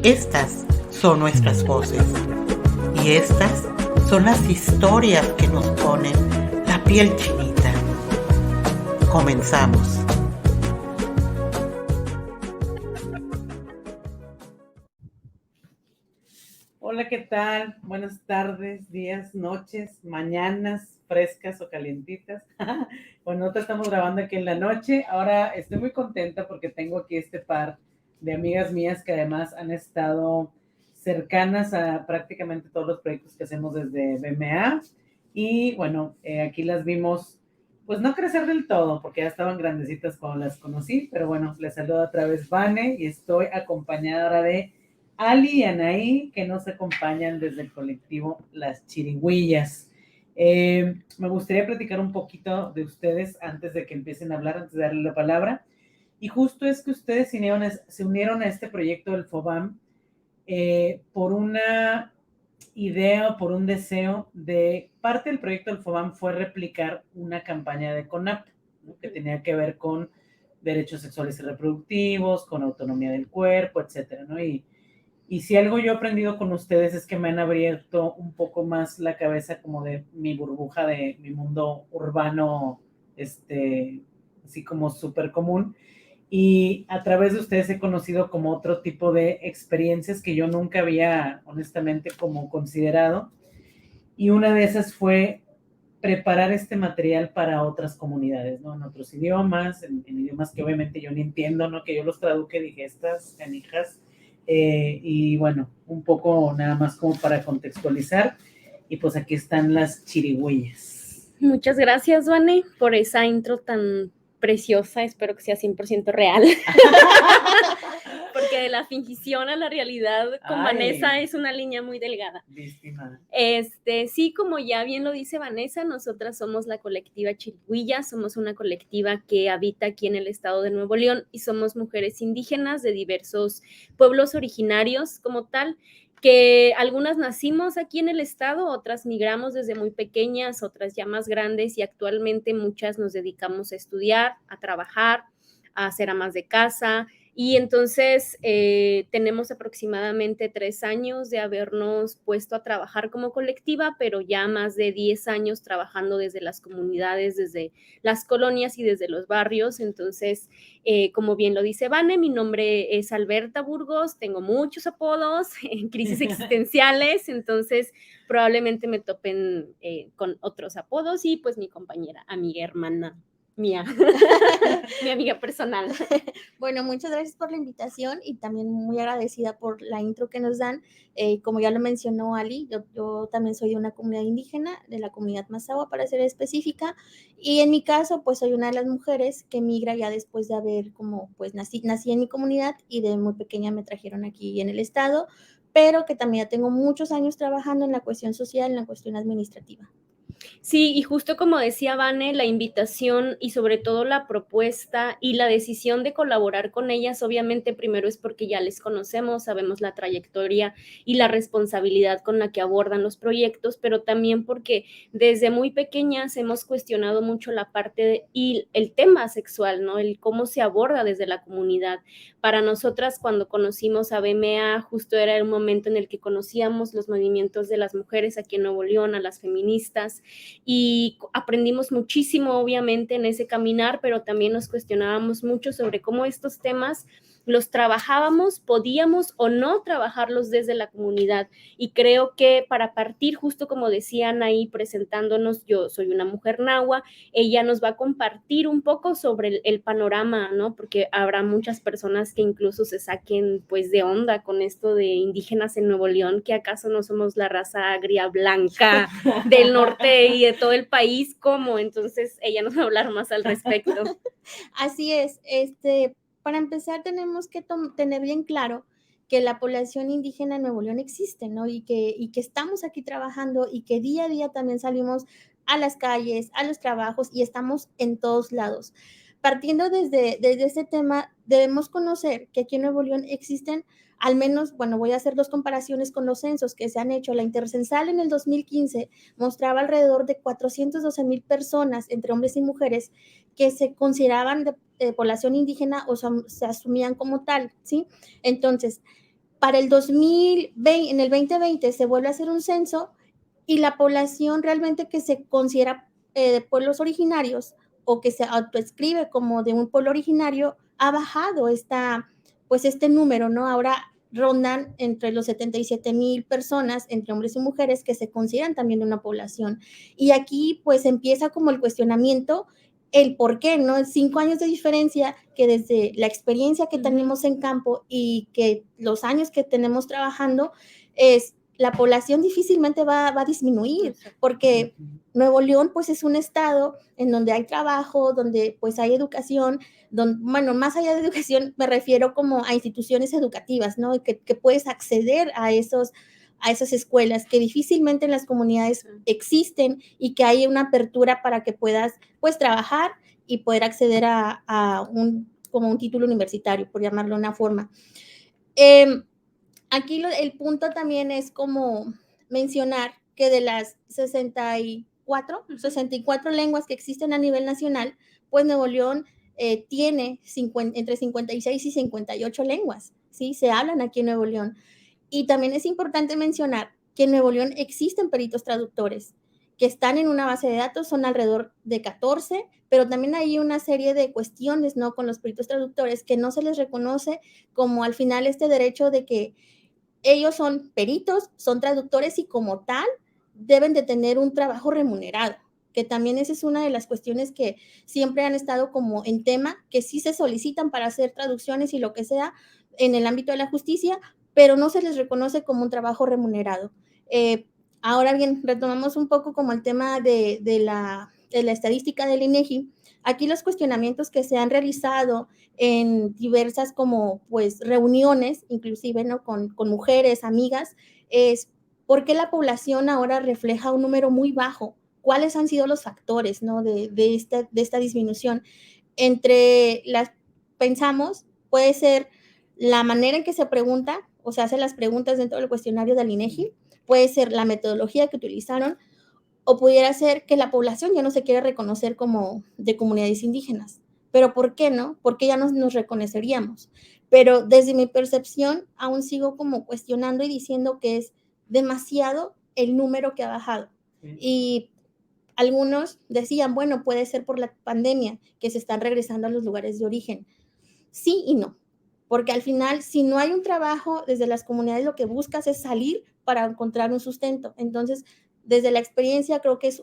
Estas son nuestras voces y estas son las historias que nos ponen la piel chinita. Comenzamos. Hola, ¿qué tal? Buenas tardes, días, noches, mañanas, frescas o calientitas. Bueno, nosotros estamos grabando aquí en la noche. Ahora estoy muy contenta porque tengo aquí este par de amigas mías que además han estado cercanas a prácticamente todos los proyectos que hacemos desde BMA. Y bueno, aquí las vimos, pues no crecer del todo, porque ya estaban grandecitas cuando las conocí, pero bueno, les saludo otra vez Vane y estoy acompañada ahora de Ali y Anaí, que nos acompañan desde el colectivo Las Chirigüillas. Me gustaría platicar un poquito de ustedes antes de que empiecen a hablar, antes de darle la palabra. Y justo es que ustedes se unieron a este proyecto del FOBAM por una idea o por un deseo de parte del proyecto del FOBAM fue replicar una campaña de CONAP, ¿no? Que tenía que ver con derechos sexuales y reproductivos, con autonomía del cuerpo, etcétera, ¿no? Y si algo yo he aprendido con ustedes es que me han abierto un poco más la cabeza como de mi burbuja, de mi mundo urbano, así como súper común. Y a través de ustedes he conocido como otro tipo de experiencias que yo nunca había, honestamente, como considerado. Y una de esas fue preparar este material para otras comunidades, ¿no? En otros idiomas, en idiomas que obviamente yo ni entiendo, ¿no? Que yo los traduje, dije, estas canijas. Y bueno, un poco nada más como para contextualizar. Y pues aquí están las chirigüillas. Muchas gracias, Vane, por esa intro tan preciosa. Espero que sea 100% real. Porque de la fingición a la realidad con Vanessa es una línea muy delgada. Víctima. Sí, como ya bien lo dice Vanessa, nosotras somos la colectiva Chirigüilla, somos una colectiva que habita aquí en el estado de Nuevo León y somos mujeres indígenas de diversos pueblos originarios como tal, que algunas nacimos aquí en el estado, otras migramos desde muy pequeñas, otras ya más grandes y actualmente muchas nos dedicamos a estudiar, a trabajar, a ser amas de casa. Y entonces tenemos aproximadamente 3 años de habernos puesto a trabajar como colectiva, pero ya más de 10 años trabajando desde las comunidades, desde las colonias y desde los barrios. Entonces, como bien lo dice Vane, mi nombre es Alberta Burgos, tengo muchos apodos en crisis existenciales, entonces probablemente me topen con otros apodos y pues mi compañera, amiga, hermana mía, mi amiga personal. Bueno, muchas gracias por la invitación y también muy agradecida por la intro que nos dan. Como ya lo mencionó Ali, yo también soy de una comunidad indígena, de la comunidad Mazahua para ser específica, y en mi caso pues soy una de las mujeres que migra ya después de haber como pues nací en mi comunidad y de muy pequeña me trajeron aquí en el estado, pero que también ya tengo muchos años trabajando en la cuestión social, en la cuestión administrativa. Sí, y justo como decía Vane, la invitación y sobre todo la propuesta y la decisión de colaborar con ellas, obviamente primero es porque ya les conocemos, sabemos la trayectoria y la responsabilidad con la que abordan los proyectos, pero también porque desde muy pequeñas hemos cuestionado mucho la parte y el tema sexual, ¿no? El cómo se aborda desde la comunidad. Para nosotras, cuando conocimos a BMA, justo era el momento en el que conocíamos los movimientos de las mujeres aquí en Nuevo León, a las feministas, y aprendimos muchísimo obviamente en ese caminar, pero también nos cuestionábamos mucho sobre cómo estos temas los trabajábamos, podíamos o no trabajarlos desde la comunidad. Y creo que para partir, justo como decían ahí presentándonos, yo soy una mujer nahua, ella nos va a compartir un poco sobre el panorama, ¿no? Porque habrá muchas personas que incluso se saquen pues de onda con esto de indígenas en Nuevo León, que acaso no somos la raza agria blanca del norte y de todo el país, ¿cómo? Entonces ella nos va a hablar más al respecto. Así es, para empezar tenemos que tener bien claro que la población indígena en Nuevo León existe, ¿no? Y que estamos aquí trabajando y que día a día también salimos a las calles, a los trabajos y estamos en todos lados. Partiendo desde este tema, debemos conocer que aquí en Nuevo León existen al menos, bueno, voy a hacer 2 comparaciones con los censos que se han hecho. La Intercensal en el 2015 mostraba alrededor de 412,000 personas, entre hombres y mujeres, que se consideraban de población indígena o se asumían como tal, ¿sí? Entonces, Para el 2020, en el 2020 se vuelve a hacer un censo y la población realmente que se considera de pueblos originarios o que se autoescribe como de un pueblo originario ha bajado pues este número, ¿no? Ahora rondan entre los 77,000 personas, entre hombres y mujeres, que se consideran también de una población. Y aquí pues empieza como el cuestionamiento, el por qué, ¿no? 5 años de diferencia que desde la experiencia que tenemos en campo y que los años que tenemos trabajando, la población difícilmente va a disminuir, porque Nuevo León pues es un estado en donde hay trabajo, donde pues hay educación, bueno, más allá de educación me refiero como a instituciones educativas, ¿no? Que puedes acceder a esas escuelas que difícilmente en las comunidades existen y que hay una apertura para que puedas pues trabajar y poder acceder como un título universitario, por llamarlo de una forma. Aquí el punto también es como mencionar que de las 64 lenguas que existen a nivel nacional, pues Nuevo León tiene entre 56 y 58 lenguas, ¿sí? Se hablan aquí en Nuevo León. Y también es importante mencionar que en Nuevo León existen peritos traductores que están en una base de datos, son alrededor de 14, pero también hay una serie de cuestiones, ¿no? Con los peritos traductores que no se les reconoce como al final este derecho de que ellos son peritos, son traductores y como tal deben de tener un trabajo remunerado, que también esa es una de las cuestiones que siempre han estado como en tema, que sí se solicitan para hacer traducciones y lo que sea en el ámbito de la justicia, pero no se les reconoce como un trabajo remunerado. Ahora bien, retomamos un poco como el tema de la estadística del INEGI. Aquí los cuestionamientos que se han realizado en diversas como pues reuniones, inclusive, ¿no? Con mujeres, amigas, es ¿por qué la población ahora refleja un número muy bajo? ¿Cuáles han sido los factores, ¿no? de esta disminución? Pensamos, puede ser la manera en que se pregunta o se hacen las preguntas dentro del cuestionario del INEGI, puede ser la metodología que utilizaron, o pudiera ser que la población ya no se quiere reconocer como de comunidades indígenas. Pero ¿por qué no? ¿Por qué ya nos reconoceríamos? Pero desde mi percepción, aún sigo como cuestionando y diciendo que es demasiado el número que ha bajado. Y algunos decían, bueno, puede ser por la pandemia, que se están regresando a los lugares de origen. Sí y no, porque al final, si no hay un trabajo desde las comunidades, lo que buscas es salir para encontrar un sustento. Entonces, desde la experiencia, creo que es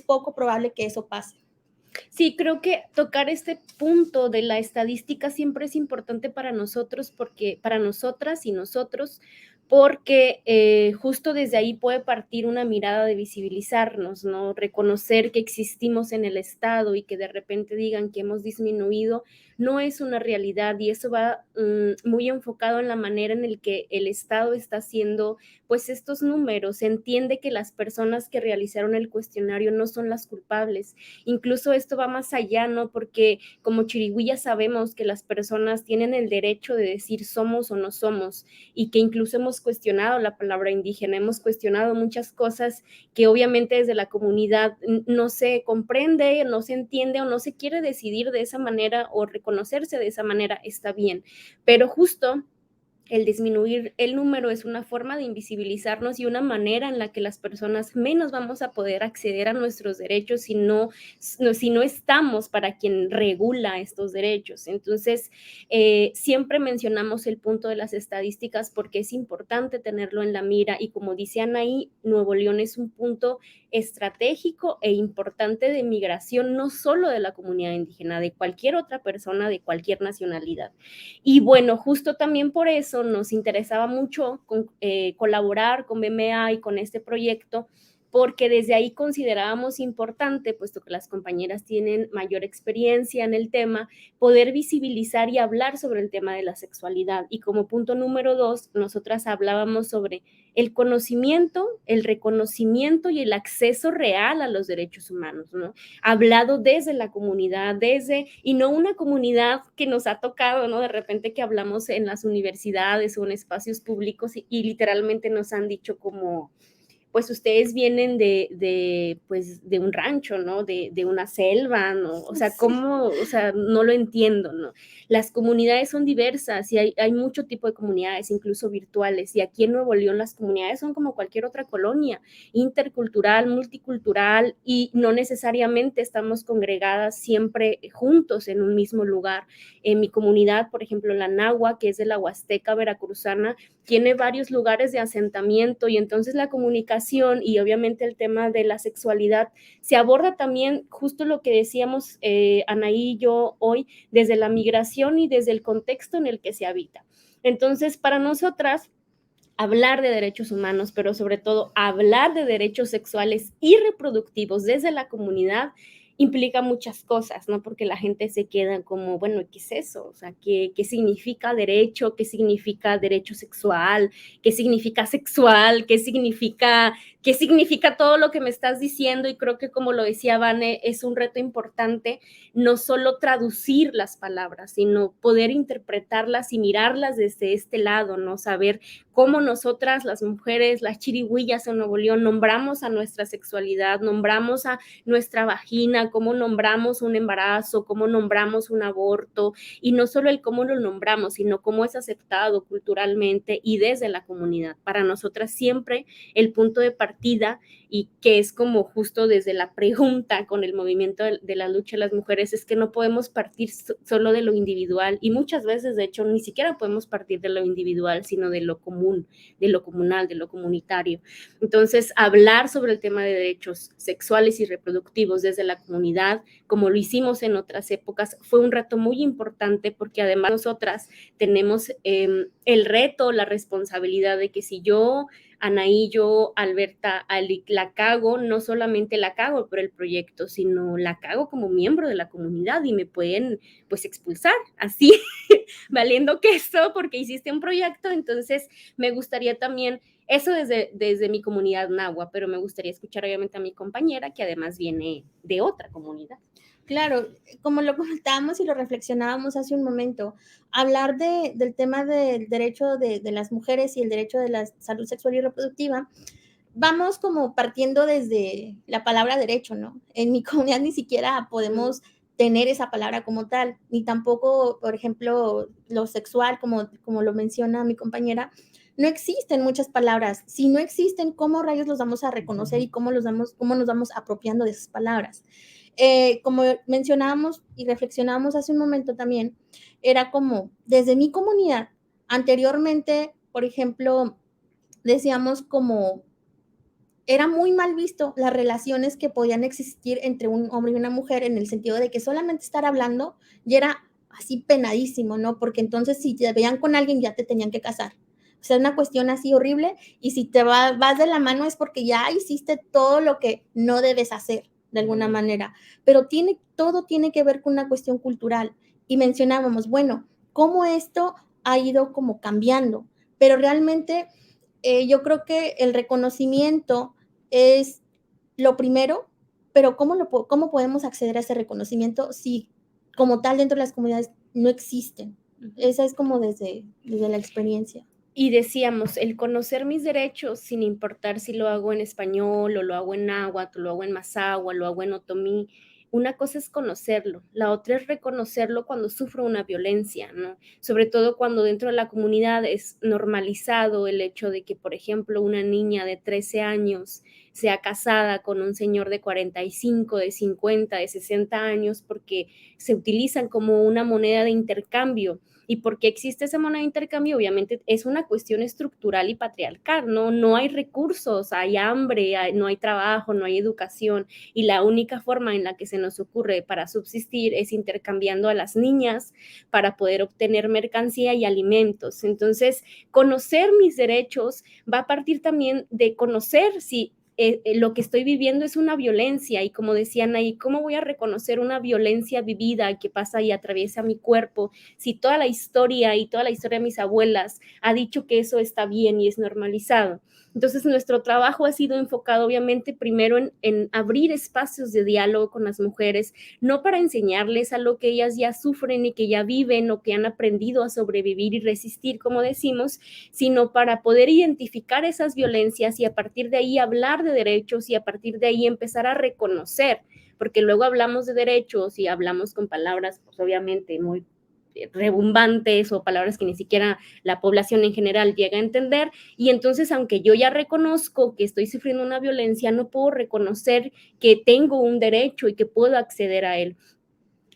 poco probable que eso pase. Sí, creo que tocar este punto de la estadística siempre es importante para nosotros, para nosotras y nosotros, porque justo desde ahí puede partir una mirada de visibilizarnos, ¿no? Reconocer que existimos en el Estado y que de repente digan que hemos disminuido no es una realidad, y eso va muy enfocado en la manera en la que el Estado está haciendo pues estos números. Se entiende que las personas que realizaron el cuestionario no son las culpables. Incluso esto va más allá, ¿no? Porque como chirigüilla sabemos que las personas tienen el derecho de decir somos o no somos, y que incluso hemos cuestionado la palabra indígena, hemos cuestionado muchas cosas que obviamente desde la comunidad no se comprende, no se entiende o no se quiere decidir de esa manera o reconocerse de esa manera. Está bien, pero justo el disminuir el número es una forma de invisibilizarnos y una manera en la que las personas menos vamos a poder acceder a nuestros derechos si no estamos para quien regula estos derechos. Entonces, siempre mencionamos el punto de las estadísticas porque es importante tenerlo en la mira, y como dice Anaí, Nuevo León es un punto estratégico e importante de migración, no solo de la comunidad indígena, de cualquier otra persona, de cualquier nacionalidad. Y bueno, justo también por eso nos interesaba mucho colaborar con BMA y con este proyecto, porque desde ahí considerábamos importante, puesto que las compañeras tienen mayor experiencia en el tema, poder visibilizar y hablar sobre el tema de la sexualidad. Y como punto número 2, nosotras hablábamos sobre el conocimiento, el reconocimiento y el acceso real a los derechos humanos, ¿no? Hablado desde la comunidad, y no una comunidad que nos ha tocado, ¿no? De repente que hablamos en las universidades o en espacios públicos y literalmente nos han dicho como pues ustedes vienen pues, de un rancho, ¿no? De una selva, ¿no? O sea, ¿cómo? O sea, no lo entiendo, ¿no? Las comunidades son diversas y hay mucho tipo de comunidades, incluso virtuales, y aquí en Nuevo León las comunidades son como cualquier otra colonia, intercultural, multicultural, y no necesariamente estamos congregadas siempre juntos en un mismo lugar. En mi comunidad, por ejemplo, la Nahua, que es de la Huasteca veracruzana, tiene varios lugares de asentamiento, y entonces la comunicación y obviamente el tema de la sexualidad se aborda también justo lo que decíamos Anaí y yo hoy, desde la migración y desde el contexto en el que se habita. Entonces, para nosotras, hablar de derechos humanos, pero sobre todo hablar de derechos sexuales y reproductivos desde la comunidad implica muchas cosas, ¿no? Porque la gente se queda como, bueno, ¿qué es eso? O sea, ¿qué significa derecho? ¿Qué significa derecho sexual? ¿Qué significa sexual? ¿Qué significa todo lo que me estás diciendo? Y creo que, como lo decía Vane, es un reto importante no solo traducir las palabras, sino poder interpretarlas y mirarlas desde este lado, ¿no? Saber cómo nosotras, las mujeres, las chirigüillas en Nuevo León, nombramos a nuestra sexualidad, nombramos a nuestra vagina, cómo nombramos un embarazo, cómo nombramos un aborto, y no solo el cómo lo nombramos, sino cómo es aceptado culturalmente y desde la comunidad. Para nosotras siempre el punto de partida, y que es como justo desde la pregunta con el movimiento de la lucha de las mujeres, es que no podemos partir solo de lo individual, y muchas veces, de hecho, ni siquiera podemos partir de lo individual, sino de lo común, de lo comunal, de lo comunitario. Entonces, hablar sobre el tema de derechos sexuales y reproductivos desde la comunidad, como lo hicimos en otras épocas, fue un reto muy importante, porque además nosotras tenemos el reto, la responsabilidad de que si yo, Anaí, yo, Alberta, la cago, no solamente la cago por el proyecto, sino la cago como miembro de la comunidad, y me pueden pues expulsar así, valiendo queso, porque hiciste un proyecto. Entonces me gustaría también, eso desde mi comunidad nahua, pero me gustaría escuchar obviamente a mi compañera, que además viene de otra comunidad. Claro, como lo comentábamos y lo reflexionábamos hace un momento, hablar del tema del derecho de las mujeres y el derecho de la salud sexual y reproductiva, vamos como partiendo desde la palabra derecho, ¿no? En mi comunidad ni siquiera podemos tener esa palabra como tal, ni tampoco, por ejemplo, lo sexual, como lo menciona mi compañera. No existen muchas palabras. Si no existen, ¿cómo rayos los vamos a reconocer y cómo nos vamos apropiando de esas palabras? Como mencionábamos y reflexionábamos hace un momento también, era como desde mi comunidad, anteriormente, por ejemplo, decíamos como era muy mal visto las relaciones que podían existir entre un hombre y una mujer, en el sentido de que solamente estar hablando ya era así penadísimo, ¿no? Porque entonces si te veían con alguien ya te tenían que casar. O sea, una cuestión así horrible, y si te vas de la mano es porque ya hiciste todo lo que no debes hacer de alguna manera. Pero todo tiene que ver con una cuestión cultural. Y mencionábamos, bueno, cómo esto ha ido como cambiando, pero realmente yo creo que el reconocimiento es lo primero, pero ¿cómo podemos acceder a ese reconocimiento si como tal dentro de las comunidades no existen? Esa es como desde la experiencia. Y decíamos, el conocer mis derechos, sin importar si lo hago en español o lo hago en náhuatl, lo hago en mazahua, lo hago en otomí, una cosa es conocerlo, la otra es reconocerlo cuando sufro una violencia, ¿no? Sobre todo cuando dentro de la comunidad es normalizado el hecho de que, por ejemplo, una niña de 13 años sea casada con un señor de 45, de 50, de 60 años, porque se utilizan como una moneda de intercambio. ¿Y por qué existe esa moneda de intercambio? Obviamente es una cuestión estructural y patriarcal, ¿no? No hay recursos, hay hambre, no hay trabajo, no hay educación, y la única forma en la que se nos ocurre para subsistir es intercambiando a las niñas para poder obtener mercancía y alimentos. Entonces, conocer mis derechos va a partir también de conocer si lo que estoy viviendo es una violencia, y como decía Anaí, ¿cómo voy a reconocer una violencia vivida que pasa y atraviesa mi cuerpo si toda la historia de mis abuelas ha dicho que eso está bien y es normalizado? Entonces, nuestro trabajo ha sido enfocado, obviamente, primero en abrir espacios de diálogo con las mujeres, no para enseñarles a lo que ellas ya sufren y que ya viven o que han aprendido a sobrevivir y resistir, como decimos, sino para poder identificar esas violencias y a partir de ahí hablar de derechos y a partir de ahí empezar a reconocer, porque luego hablamos de derechos y hablamos con palabras, pues obviamente muy rebumbantes o palabras que ni siquiera la población en general llega a entender, y entonces aunque yo ya reconozco que estoy sufriendo una violencia, no puedo reconocer que tengo un derecho y que puedo acceder a él.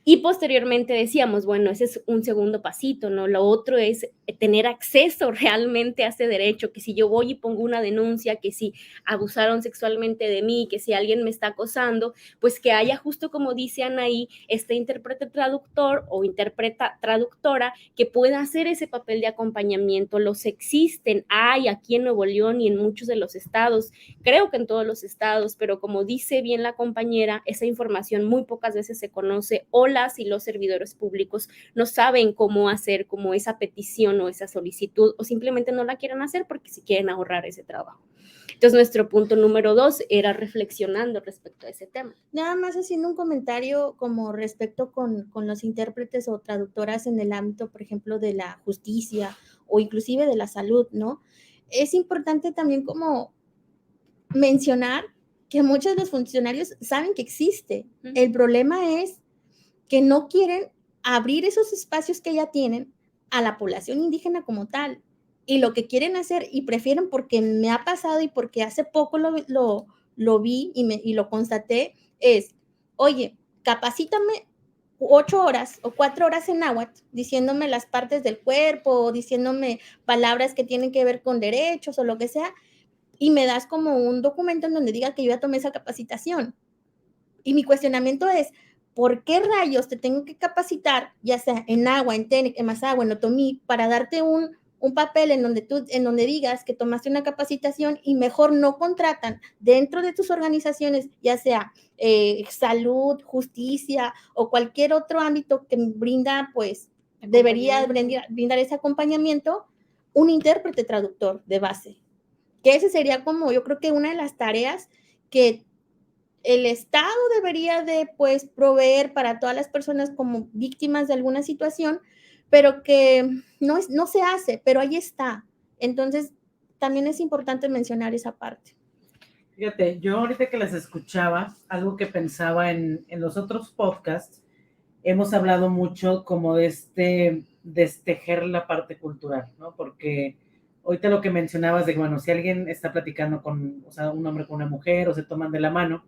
Y posteriormente decíamos, bueno, ese es un segundo pasito, ¿no? Lo otro es tener acceso realmente a ese derecho, que si yo voy y pongo una denuncia, que si abusaron sexualmente de mí, que si alguien me está acosando, pues que haya, justo como dice Anaí, este intérprete traductor o interpreta traductora que pueda hacer ese papel de acompañamiento. Los existen, hay aquí en Nuevo León y en muchos de los estados, creo que en todos los estados, pero como dice bien la compañera, esa información muy pocas veces se conoce, o las y los servidores públicos no saben cómo hacer como esa petición o esa solicitud, o simplemente no la quieren hacer porque se quieren ahorrar ese trabajo. Entonces, nuestro punto número 2 era reflexionando respecto a ese tema. Nada más haciendo un comentario como respecto con los intérpretes o traductoras en el ámbito, por ejemplo, de la justicia o inclusive de la salud, ¿no? Es importante también como mencionar que muchos de los funcionarios saben que existe. El problema es que no quieren abrir esos espacios que ya tienen a la población indígena como tal. Y lo que quieren hacer, y prefieren, porque me ha pasado y porque hace poco lo vi y lo constaté, es, oye, capacítame 8 horas o 4 horas en náhuatl, diciéndome las partes del cuerpo, o diciéndome palabras que tienen que ver con derechos o lo que sea, y me das como un documento en donde diga que yo ya tomé esa capacitación. Y mi cuestionamiento es, ¿por qué rayos te tengo que capacitar, ya sea en agua, en TENEC, en Mazahua, en Otomí, para darte un papel en donde digas que tomaste una capacitación y mejor no contratan dentro de tus organizaciones, ya sea salud, justicia o cualquier otro ámbito que brinda, pues, debería brindar ese acompañamiento, un intérprete traductor de base? Que ese sería como, yo creo que una de las tareas que el Estado debería de, pues, proveer para todas las personas como víctimas de alguna situación, pero que no se hace, pero ahí está. Entonces, también es importante mencionar esa parte. Fíjate, yo ahorita que las escuchaba, algo que pensaba en los otros podcasts, hemos hablado mucho como de destejer la parte cultural, ¿no? Porque ahorita lo que mencionabas de, bueno, si alguien está platicando con, o sea, un hombre con una mujer o se toman de la mano,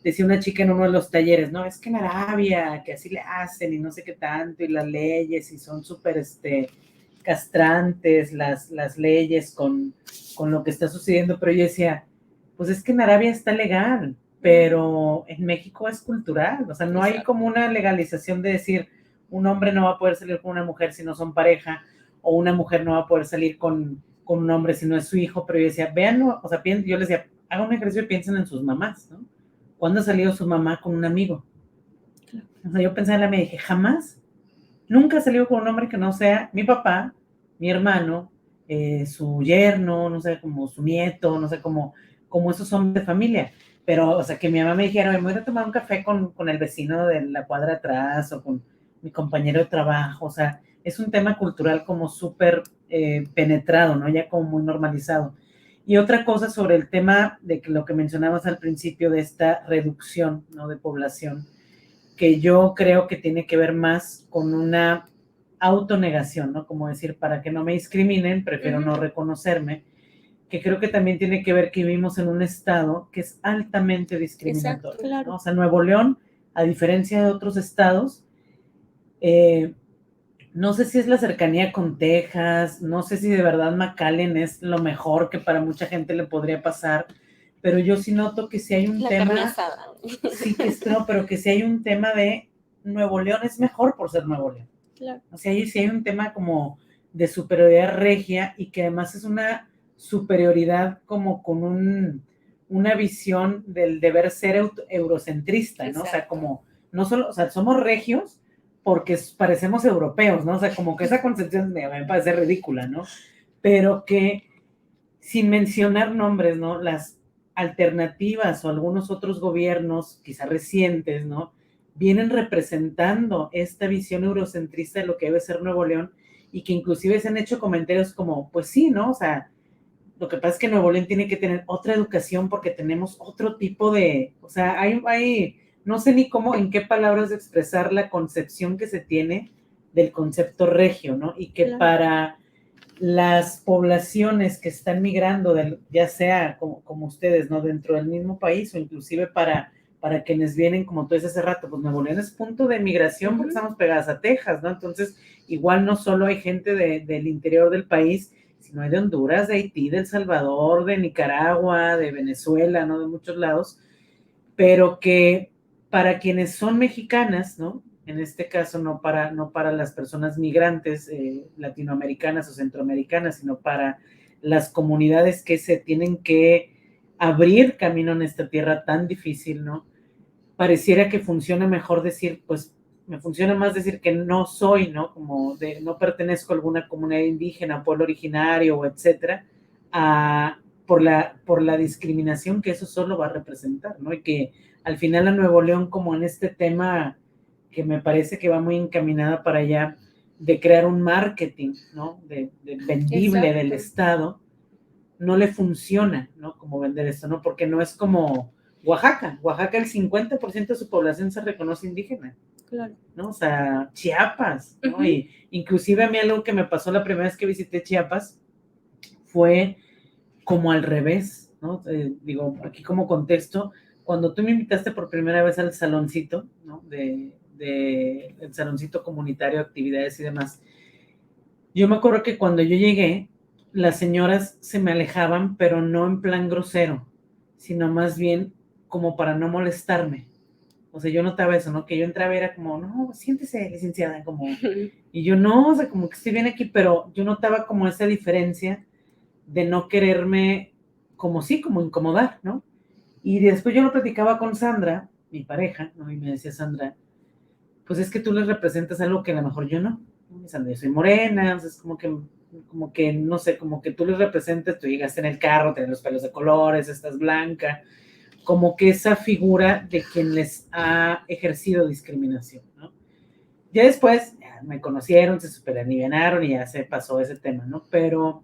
decía una chica en uno de los talleres, no, es que en Arabia, que así le hacen y no sé qué tanto, y las leyes, y son súper castrantes las leyes con lo que está sucediendo, pero yo decía, pues es que en Arabia está legal, pero en México es cultural, o sea, no hay como una legalización de decir, un hombre no va a poder salir con una mujer si no son pareja, o una mujer no va a poder salir con un hombre si no es su hijo, pero yo decía, vean, o sea, yo les decía, hagan un ejercicio y piensen en sus mamás, ¿no? ¿Cuándo ha salido su mamá con un amigo? O sea, yo pensaba en la mía y dije, jamás, nunca ha salido con un hombre que no sea mi papá, mi hermano, su yerno, no sé, como su nieto, no sé, como esos hombres de familia. Pero, o sea, que mi mamá me dijera, me voy a tomar un café con el vecino de la cuadra atrás o con mi compañero de trabajo. O sea, es un tema cultural como súper penetrado, ¿no? Ya como muy normalizado. Y otra cosa sobre el tema de que lo que mencionabas al principio de esta reducción, ¿no? De población, que yo creo que tiene que ver más con una autonegación, ¿no? Como decir, para que no me discriminen, prefiero no reconocerme, que creo que también tiene que ver que vivimos en un estado que es altamente discriminatorio. Exacto, claro. ¿no? O sea, Nuevo León, a diferencia de otros estados, no sé si es la cercanía con Texas, no sé si de verdad McAllen es lo mejor que para mucha gente le podría pasar, pero yo sí noto que si hay un tema, sí que no, pero que si hay un tema de Nuevo León es mejor por ser Nuevo León. Claro. O sea, sí hay un tema como de superioridad regia y que además es una superioridad como con un una visión del deber ser eurocentrista, ¿no? O sea, como, no solo, o sea, somos regios porque parecemos europeos, ¿no? O sea, como que esa concepción me parece ridícula, ¿no? Pero que, sin mencionar nombres, ¿no? Las alternativas o algunos otros gobiernos, quizá recientes, ¿no? Vienen representando esta visión eurocentrista de lo que debe ser Nuevo León y que inclusive se han hecho comentarios como, pues sí, ¿no? O sea, lo que pasa es que Nuevo León tiene que tener otra educación porque tenemos otro tipo de, o sea, no sé ni cómo, en qué palabras expresar la concepción que se tiene del concepto regio, ¿no? Y que para las poblaciones que están migrando, ya sea como ustedes, ¿no? Dentro del mismo país o inclusive para quienes vienen, como tú dices hace rato, pues Nuevo León es punto de migración porque estamos pegadas a Texas, ¿no? Entonces, igual no solo hay gente del interior del país, sino hay de Honduras, de Haití, de El Salvador, de Nicaragua, de Venezuela, ¿no? De muchos lados, pero que para quienes son mexicanas, ¿no? En este caso, no para las personas migrantes latinoamericanas o centroamericanas, sino para las comunidades que se tienen que abrir camino en esta tierra tan difícil, ¿no? Pareciera que funciona mejor decir, pues, me funciona más decir que no soy, ¿no? Como no pertenezco a alguna comunidad indígena, pueblo originario, etcétera, por la discriminación que eso solo va a representar, ¿no? Y que al final a Nuevo León, como en este tema que me parece que va muy encaminada para allá, de crear un marketing, ¿no? De vendible Exacto. Del Estado, no le funciona, ¿no? Como vender esto, ¿no? Porque no es como Oaxaca. Oaxaca, el 50% de su población se reconoce indígena. Claro. ¿No? O sea, Chiapas, ¿no? Y inclusive a mí algo que me pasó la primera vez que visité Chiapas fue como al revés, ¿no? Digo, aquí como contexto, cuando tú me invitaste por primera vez al saloncito, ¿no? El saloncito comunitario, actividades y demás, yo me acuerdo que cuando yo llegué, las señoras se me alejaban, pero no en plan grosero, sino más bien como para no molestarme. O sea, yo notaba eso, ¿no? Que yo entraba y era como, no, siéntese, licenciada, como, y yo no, o sea, como que estoy bien aquí, pero yo notaba como esa diferencia de no quererme, como incomodar, ¿no? Y después yo lo platicaba con Sandra, mi pareja, ¿no? Y me decía Sandra, pues es que tú les representas algo que a lo mejor yo no. Sandra, yo soy morena, o sea, es como que, no sé, como que tú les representas, tú llegaste en el carro, tienes los pelos de colores, estás blanca, como que esa figura de quien les ha ejercido discriminación, ¿no? Ya después me conocieron, se superalivianaron y ya se pasó ese tema, ¿no? Pero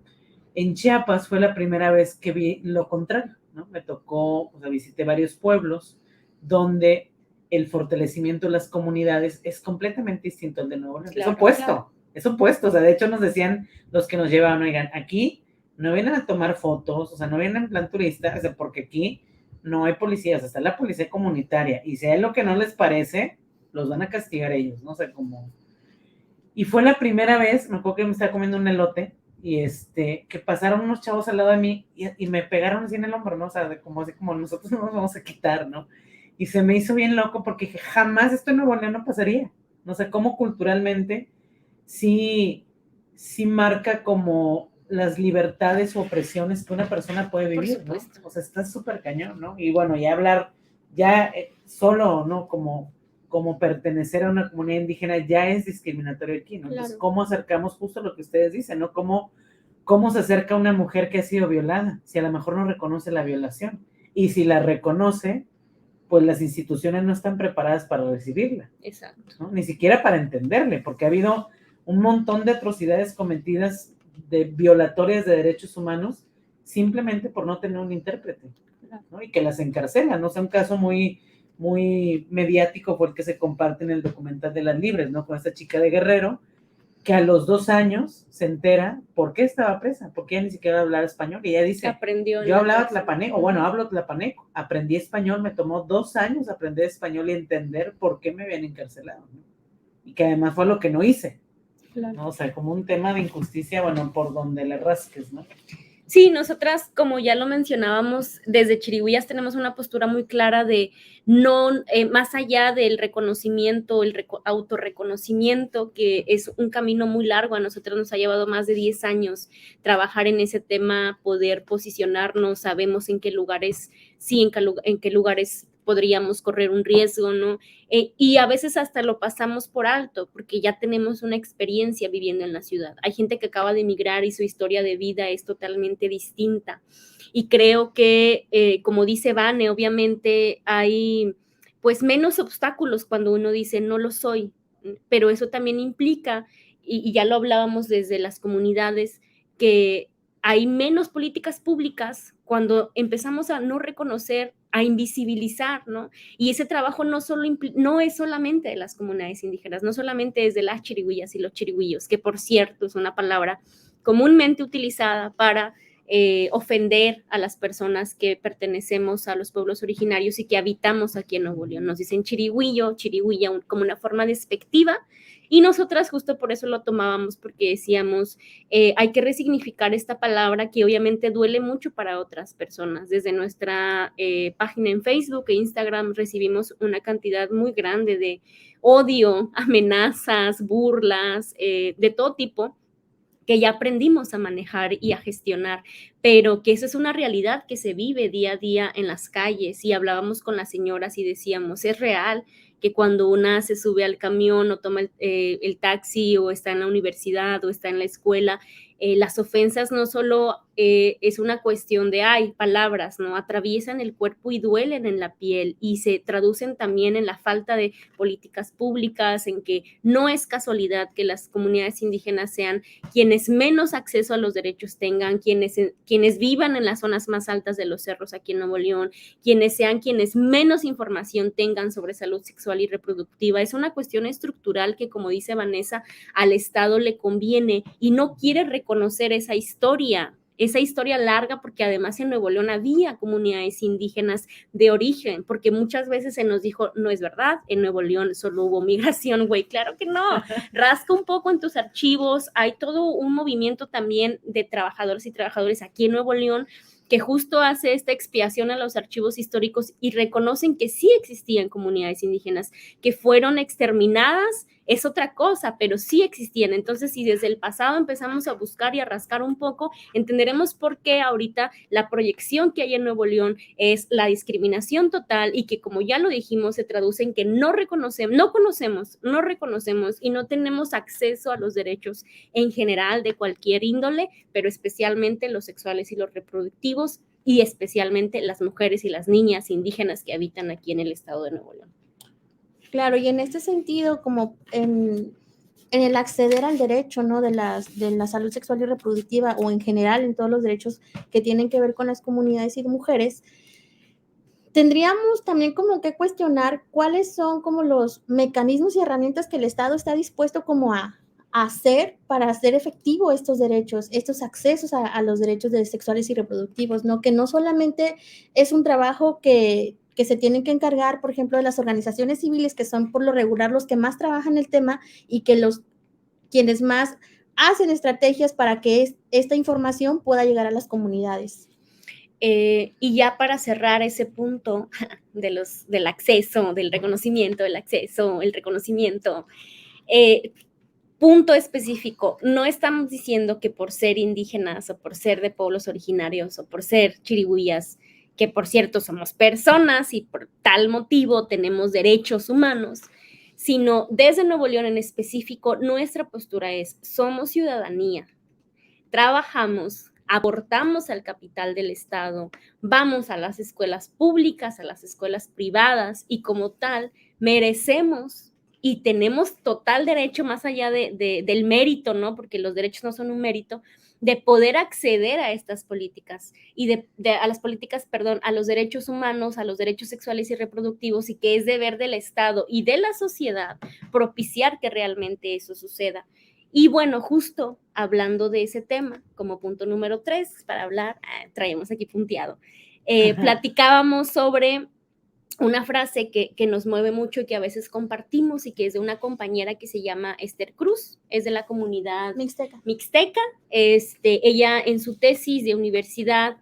en Chiapas fue la primera vez que vi lo contrario, ¿no? Me tocó, o sea, visité varios pueblos donde el fortalecimiento de las comunidades es completamente distinto al de Nuevo León. Claro, es opuesto, o sea, de hecho nos decían los que nos llevaban, oigan, aquí no vienen a tomar fotos, o sea, no vienen en plan turista, o sea, porque aquí no hay policías, está la policía comunitaria, y si hay lo que no les parece, los van a castigar ellos, ¿no? O sea, como... Y fue la primera vez, me acuerdo que me estaba comiendo un elote, y que pasaron unos chavos al lado de mí, y me pegaron así en el hombro, ¿no? O sea, así como nosotros no nos vamos a quitar, ¿no? Y se me hizo bien loco, porque dije, jamás esto en Nuevo León no pasaría. No sé, cómo culturalmente sí marca como las libertades o opresiones que una persona puede vivir, ¿no? O sea, está súper cañón, ¿no? Y bueno, ya hablar, solo, ¿no? Como pertenecer a una comunidad indígena ya es discriminatorio aquí, ¿no? Claro. Entonces, ¿cómo acercamos justo lo que ustedes dicen, ¿no? ¿Cómo se acerca a una mujer que ha sido violada? Si a lo mejor no reconoce la violación. Y si la reconoce, pues las instituciones no están preparadas para recibirla. Exacto. ¿No? Ni siquiera para entenderle, porque ha habido un montón de atrocidades cometidas de violatorias de derechos humanos simplemente por no tener un intérprete, ¿no? Y que las encarcelan, ¿no? O sea, un caso muy, muy mediático fue el que se comparte en el documental de Las Libres, ¿no? Con esta chica de Guerrero, que a los 2 años se entera por qué estaba presa, porque ella ni siquiera hablaba español, y ella dice, yo hablaba tlapaneco, hablo tlapaneco, aprendí español, me tomó 2 años aprender español y entender por qué me habían encarcelado, ¿no? Y que además fue lo que no hice, claro. ¿No? O sea, como un tema de injusticia, bueno, por donde le rasques, ¿no? Sí, nosotras, como ya lo mencionábamos, desde Chirigüillas tenemos una postura muy clara de no, más allá del reconocimiento, el autorreconocimiento, que es un camino muy largo, a nosotros nos ha llevado más de 10 años trabajar en ese tema, poder posicionarnos, sabemos en qué lugares, sí, en qué lugares podríamos correr un riesgo, ¿no? Y a veces hasta lo pasamos por alto, porque ya tenemos una experiencia viviendo en la ciudad. Hay gente que acaba de emigrar y su historia de vida es totalmente distinta. Y creo que, como dice Vane, obviamente hay pues menos obstáculos cuando uno dice no lo soy, pero eso también implica, y ya lo hablábamos desde las comunidades, que hay menos políticas públicas cuando empezamos a no reconocer, a invisibilizar, ¿no? Y ese trabajo no es solamente de las comunidades indígenas, no solamente es de las chirigüillas y los chirigüillos, que por cierto es una palabra comúnmente utilizada para ofender a las personas que pertenecemos a los pueblos originarios y que habitamos aquí en Nuevo León. Nos dicen chirigüillo, chirigüilla, como una forma despectiva, y nosotras justo por eso lo tomábamos, porque decíamos, hay que resignificar esta palabra que obviamente duele mucho para otras personas. Desde nuestra página en Facebook e Instagram recibimos una cantidad muy grande de odio, amenazas, burlas, de todo tipo, que ya aprendimos a manejar y a gestionar, pero que eso es una realidad que se vive día a día en las calles. Y hablábamos con las señoras y decíamos, es real que cuando una se sube al camión o toma el taxi o está en la universidad o está en la escuela, las ofensas no solo es una cuestión de, palabras, ¿no? Atraviesan el cuerpo y duelen en la piel y se traducen también en la falta de políticas públicas, en que no es casualidad que las comunidades indígenas sean quienes menos acceso a los derechos tengan, quienes vivan en las zonas más altas de los cerros aquí en Nuevo León, quienes sean quienes menos información tengan sobre salud sexual y reproductiva. Es una cuestión estructural que, como dice Vanessa, al Estado le conviene y no quiere reconocer esa historia larga, porque además en Nuevo León había comunidades indígenas de origen, porque muchas veces se nos dijo, no es verdad, en Nuevo León solo hubo migración, güey, claro que no, rasca un poco en tus archivos, hay todo un movimiento también de trabajadores y trabajadoras aquí en Nuevo León que justo hace esta expiación a los archivos históricos y reconocen que sí existían comunidades indígenas, que fueron exterminadas, es otra cosa, pero sí existían. Entonces, si desde el pasado empezamos a buscar y a rascar un poco, entenderemos por qué ahorita la proyección que hay en Nuevo León es la discriminación total y que, como ya lo dijimos, se traduce en que no reconocemos y no tenemos acceso a los derechos en general de cualquier índole, pero especialmente los sexuales y los reproductivos, y especialmente las mujeres y las niñas indígenas que habitan aquí en el estado de Nuevo León. Claro, y en este sentido, como en el acceder al derecho, ¿no? de la salud sexual y reproductiva, o en general en todos los derechos que tienen que ver con las comunidades y mujeres, tendríamos también como que cuestionar cuáles son como los mecanismos y herramientas que el Estado está dispuesto como a hacer para hacer efectivo estos derechos, estos accesos a los derechos sexuales y reproductivos, ¿no? Que no solamente es un trabajo que se tienen que encargar, por ejemplo, de las organizaciones civiles, que son por lo regular los que más trabajan el tema y que quienes más hacen estrategias para que esta información pueda llegar a las comunidades. Y ya para cerrar ese punto del acceso, del reconocimiento, el reconocimiento, punto específico, no estamos diciendo que por ser indígenas o por ser de pueblos originarios o por ser chirigüillas, que por cierto somos personas y por tal motivo tenemos derechos humanos, sino desde Nuevo León en específico, nuestra postura es, somos ciudadanía, trabajamos, aportamos al capital del Estado, vamos a las escuelas públicas, a las escuelas privadas y como tal merecemos y tenemos total derecho, más allá del mérito, ¿no? Porque los derechos no son un mérito, de poder acceder a estas políticas y a las políticas, perdón, a los derechos humanos, a los derechos sexuales y reproductivos, y que es deber del Estado y de la sociedad propiciar que realmente eso suceda. Y bueno, justo hablando de ese tema, como punto número 3, para hablar, traemos aquí punteado, platicábamos sobre una frase que nos mueve mucho y que a veces compartimos y que es de una compañera que se llama Esther Cruz, es de la comunidad mixteca. Ella en su tesis de universidad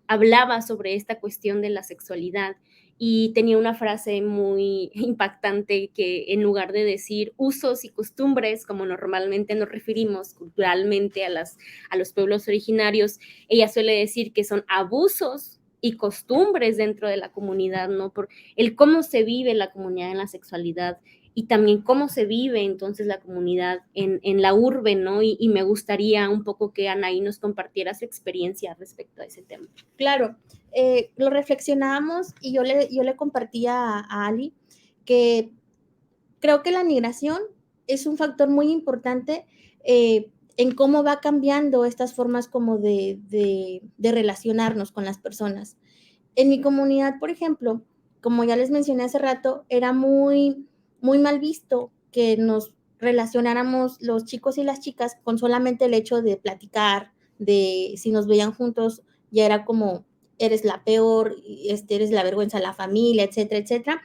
hablaba sobre esta cuestión de la sexualidad y tenía una frase muy impactante que en lugar de decir usos y costumbres, como normalmente nos referimos culturalmente a los pueblos originarios, ella suele decir que son abusos y costumbres dentro de la comunidad, ¿no? Por el cómo se vive la comunidad en la sexualidad y también cómo se vive entonces la comunidad en la urbe, ¿no? Y me gustaría un poco que Anaí nos compartiera su experiencia respecto a ese tema. Claro, lo reflexionábamos y yo le compartía a Ali que creo que la migración es un factor muy importante en cómo va cambiando estas formas como de relacionarnos con las personas. En mi comunidad, por ejemplo, como ya les mencioné hace rato, era muy, muy mal visto que nos relacionáramos los chicos y las chicas con solamente el hecho de platicar, de si nos veían juntos, ya era como, eres la peor, eres la vergüenza de la familia, etcétera, etcétera.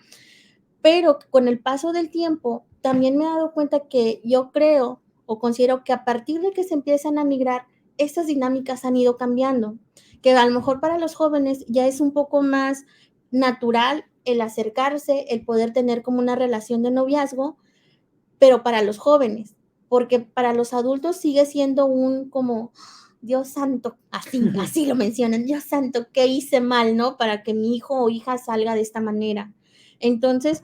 Pero con el paso del tiempo, también me he dado cuenta que yo creo o considero que a partir de que se empiezan a migrar, estas dinámicas han ido cambiando, que a lo mejor para los jóvenes ya es un poco más natural el acercarse, el poder tener como una relación de noviazgo, pero para los jóvenes, porque para los adultos sigue siendo un como, Dios santo, así lo mencionan, Dios santo, ¿qué hice mal, no? Para que mi hijo o hija salga de esta manera. Entonces,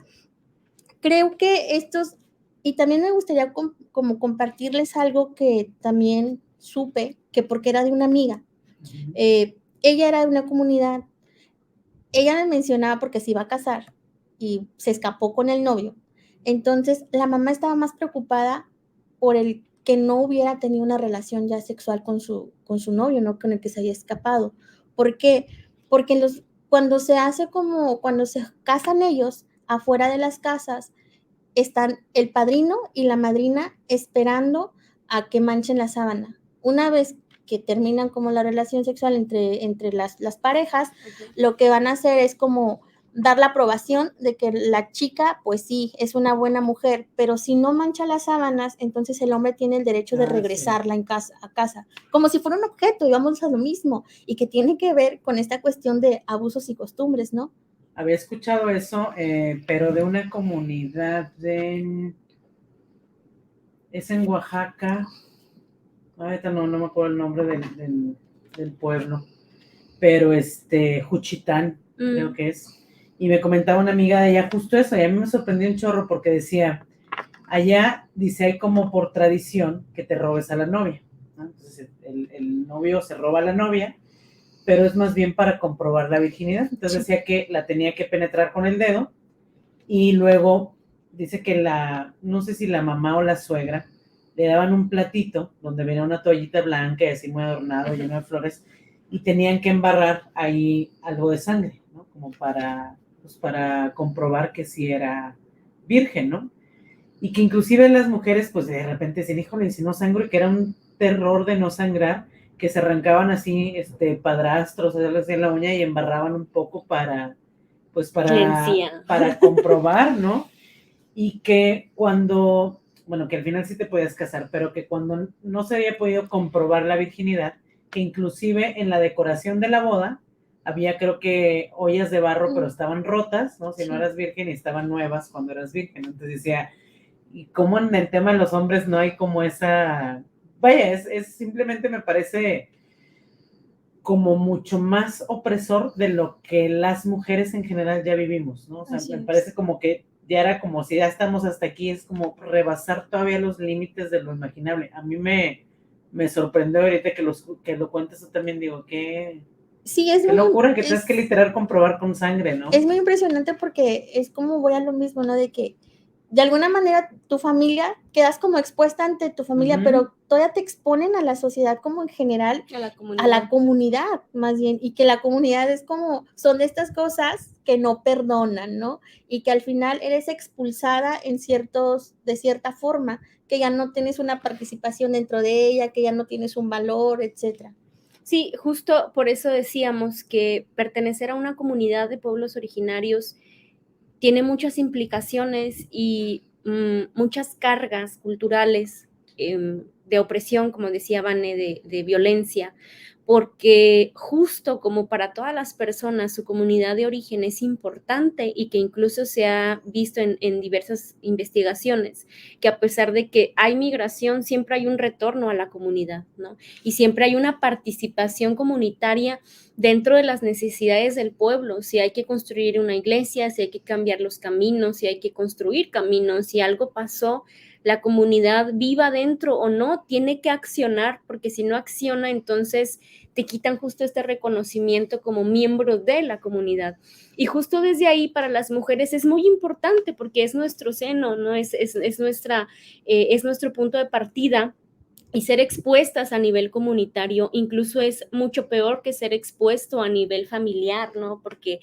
creo que estos, y también me gustaría como compartirles algo que también supe, que porque era de una amiga. Ella era de una comunidad, ella me mencionaba porque se iba a casar y se escapó con el novio. Entonces, la mamá estaba más preocupada por el que no hubiera tenido una relación ya sexual con su novio, no con el que se había escapado. ¿Por qué? Porque cuando se casan ellos, afuera de las casas, están el padrino y la madrina esperando a que manchen la sábana. Una vez que terminan como la relación sexual entre las parejas, lo que van a hacer es como dar la aprobación de que la chica, pues sí, es una buena mujer, pero si no mancha las sábanas, entonces el hombre tiene el derecho de regresarla a casa, como si fuera un objeto, y vamos a lo mismo, y que tiene que ver con esta cuestión de abusos y costumbres, ¿no? Había escuchado eso, pero de una comunidad es en Oaxaca, ahorita no me acuerdo el nombre del pueblo, pero Juchitán, creo que es. Y me comentaba una amiga de ella justo eso, y a mí me sorprendió un chorro porque decía, allá dice, hay como por tradición que te robes a la novia, ¿no? Entonces el novio se roba a la novia, pero es más bien para comprobar la virginidad. Entonces decía que la tenía que penetrar con el dedo y luego dice que no sé si la mamá o la suegra le daban un platito donde venía una toallita blanca y así muy adornado, lleno de flores, y tenían que embarrar ahí algo de sangre, ¿no? Como para comprobar que sí era virgen, ¿no? Y que inclusive las mujeres, pues de repente decían, híjole, si no sangro, y que era un terror de no sangrar, que se arrancaban así, padrastros, hacerles en la uña y embarraban un poco para comprobar, ¿no? Y que que al final sí te podías casar, pero que cuando no se había podido comprobar la virginidad, que inclusive en la decoración de la boda, había creo que ollas de barro, pero estaban rotas, ¿no? Si no eras virgen y estaban nuevas cuando eras virgen. Entonces decía, y como en el tema de los hombres no hay como esa, vaya, es simplemente me parece como mucho más opresor de lo que las mujeres en general ya vivimos, ¿no? O sea, me parece como que ya era como si ya estamos hasta aquí, es como rebasar todavía los límites de lo imaginable. A mí me sorprendió ahorita que lo cuentes, yo también digo, qué locura que tienes que literal comprobar con sangre, ¿no? Es muy impresionante porque es como voy a lo mismo, ¿no? De que de alguna manera tu familia, quedas como expuesta ante tu familia, pero todavía te exponen a la sociedad como en general, a la comunidad más bien, y que la comunidad es como, son de estas cosas que no perdonan, ¿no? Y que al final eres expulsada de cierta forma, que ya no tienes una participación dentro de ella, que ya no tienes un valor, etcétera. Sí, justo por eso decíamos que pertenecer a una comunidad de pueblos originarios tiene muchas implicaciones y muchas cargas culturales de opresión, como decía Vane, de violencia, porque justo como para todas las personas su comunidad de origen es importante y que incluso se ha visto en diversas investigaciones, que a pesar de que hay migración, siempre hay un retorno a la comunidad, ¿no? Y siempre hay una participación comunitaria dentro de las necesidades del pueblo, si hay que construir una iglesia, si hay que cambiar los caminos, si hay que construir caminos, si algo pasó, la comunidad viva dentro o no, tiene que accionar, porque si no acciona, entonces te quitan justo este reconocimiento como miembro de la comunidad. Y justo desde ahí para las mujeres es muy importante porque es nuestro seno, ¿no? Es nuestro punto de partida. Y ser expuestas a nivel comunitario incluso es mucho peor que ser expuesto a nivel familiar, ¿no? Porque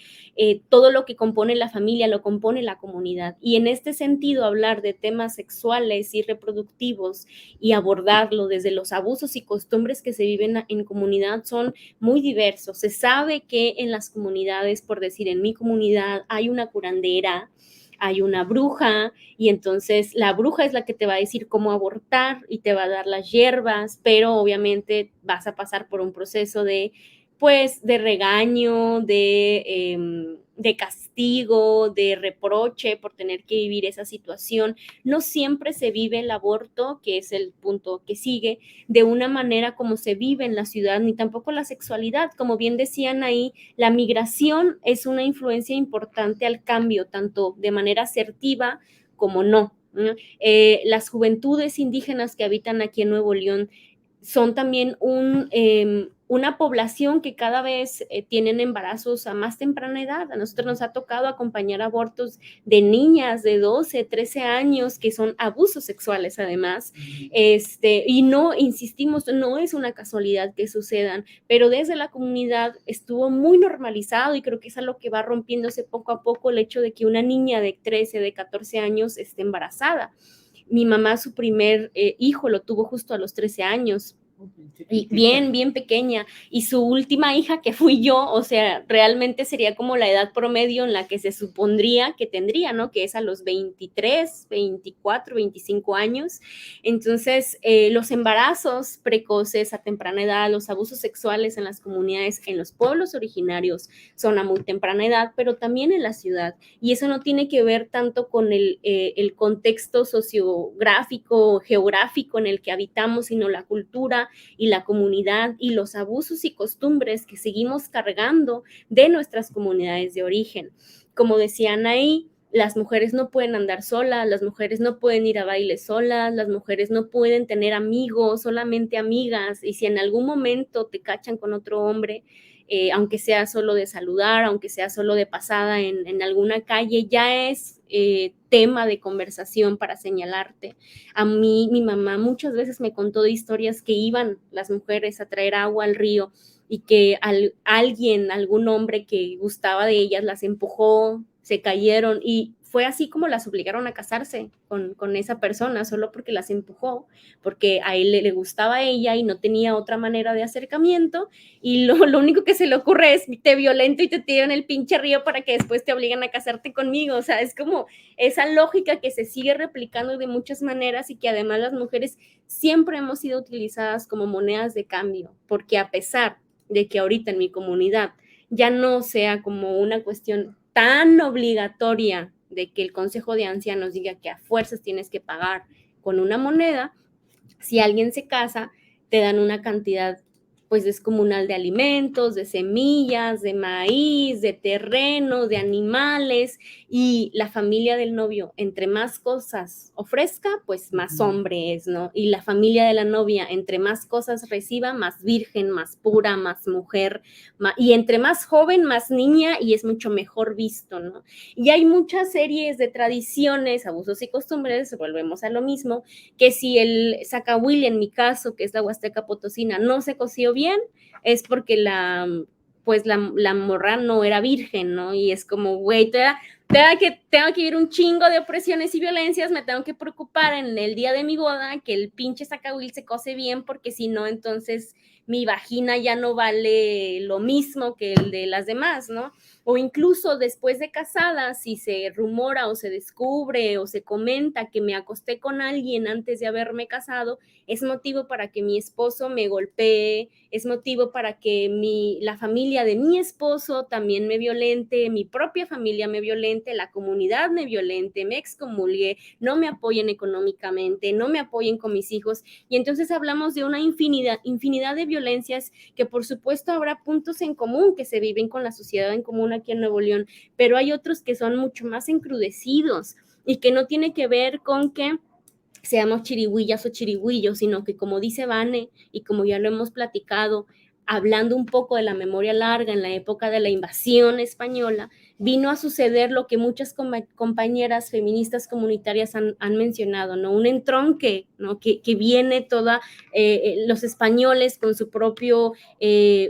todo lo que compone la familia lo compone la comunidad. Y en este sentido, hablar de temas sexuales y reproductivos y abordarlo desde los abusos y costumbres que se viven en comunidad son muy diversos. Se sabe que en las comunidades, por decir, en mi comunidad hay una curandera, hay una bruja y entonces la bruja es la que te va a decir cómo abortar y te va a dar las hierbas, pero obviamente vas a pasar por un proceso de, pues, de regaño, de castigo, de reproche por tener que vivir esa situación. No siempre se vive el aborto, que es el punto que sigue, de una manera como se vive en la ciudad, ni tampoco la sexualidad. Como bien decían ahí, la migración es una influencia importante al cambio, tanto de manera asertiva como no. Las juventudes indígenas que habitan aquí en Nuevo León son también una población que cada vez tienen embarazos a más temprana edad. A nosotros nos ha tocado acompañar abortos de niñas de 12, 13 años que son abusos sexuales además. Y no, insistimos, no es una casualidad que sucedan, pero desde la comunidad estuvo muy normalizado y creo que es algo que va rompiéndose poco a poco el hecho de que una niña de 13, de 14 años esté embarazada. Mi mamá su primer hijo lo tuvo justo a los 13 años. Y bien pequeña, y su última hija que fui yo, o sea, realmente sería como la edad promedio en la que se supondría que tendría, ¿no? Que es a los 23, 24, 25 años. Entonces, los embarazos precoces a temprana edad, los abusos sexuales en las comunidades, en los pueblos originarios, son a muy temprana edad, pero también en la ciudad, y eso no tiene que ver tanto con el contexto sociográfico, geográfico en el que habitamos, sino la cultura y la comunidad y los abusos y costumbres que seguimos cargando de nuestras comunidades de origen. Como decían ahí, las mujeres no pueden andar solas, las mujeres no pueden ir a bailes solas, las mujeres no pueden tener amigos, solamente amigas, y si en algún momento te cachan con otro hombre, aunque sea solo de saludar, aunque sea solo de pasada en alguna calle, ya es tema de conversación para señalarte. A mí, mi mamá muchas veces me contó de historias que iban las mujeres a traer agua al río y que algún hombre que gustaba de ellas las empujó, se cayeron y fue así como las obligaron a casarse con esa persona, solo porque las empujó, porque a él le gustaba a ella y no tenía otra manera de acercamiento, y lo único que se le ocurre es te violento y te tiro en el pinche río para que después te obliguen a casarte conmigo. O sea, es como esa lógica que se sigue replicando de muchas maneras y que además las mujeres siempre hemos sido utilizadas como monedas de cambio, porque a pesar de que ahorita en mi comunidad ya no sea como una cuestión tan obligatoria de que el Consejo de Ancianos diga que a fuerzas tienes que pagar con una moneda, si alguien se casa, te dan una cantidad pues descomunal de alimentos, de semillas, de maíz, de terreno, de animales, y la familia del novio, entre más cosas ofrezca, pues más hombre es, ¿no? Y la familia de la novia, entre más cosas reciba, más virgen, más pura, más mujer, y entre más joven, más niña, y es mucho mejor visto, ¿no? Y hay muchas series de tradiciones, abusos y costumbres, volvemos a lo mismo, que si el zacahuil, en mi caso, que es la Huasteca Potosina, no se coció bien, es porque la morra no era virgen, ¿no? Y es como, güey, tengo que vivir un chingo de opresiones y violencias, me tengo que preocupar en el día de mi boda que el pinche zacahuil se cose bien, porque si no, entonces mi vagina ya no vale lo mismo que el de las demás, ¿no? O incluso después de casada, si se rumora o se descubre o se comenta que me acosté con alguien antes de haberme casado, es motivo para que mi esposo me golpee, es motivo para que la familia de mi esposo también me violente, mi propia familia me violente, la comunidad me violente, me excomulgue, no me apoyen económicamente, no me apoyen con mis hijos. Y entonces hablamos de una infinidad de violencias que por supuesto habrá puntos en común que se viven con la sociedad en común aquí en Nuevo León, pero hay otros que son mucho más encrudecidos y que no tiene que ver con que seamos chirigüillas o chirigüillos, sino que como dice Vane y como ya lo hemos platicado, hablando un poco de la memoria larga en la época de la invasión española, vino a suceder lo que muchas compañeras feministas comunitarias han mencionado, ¿no? Un entronque, ¿no? Que viene toda los españoles con su propio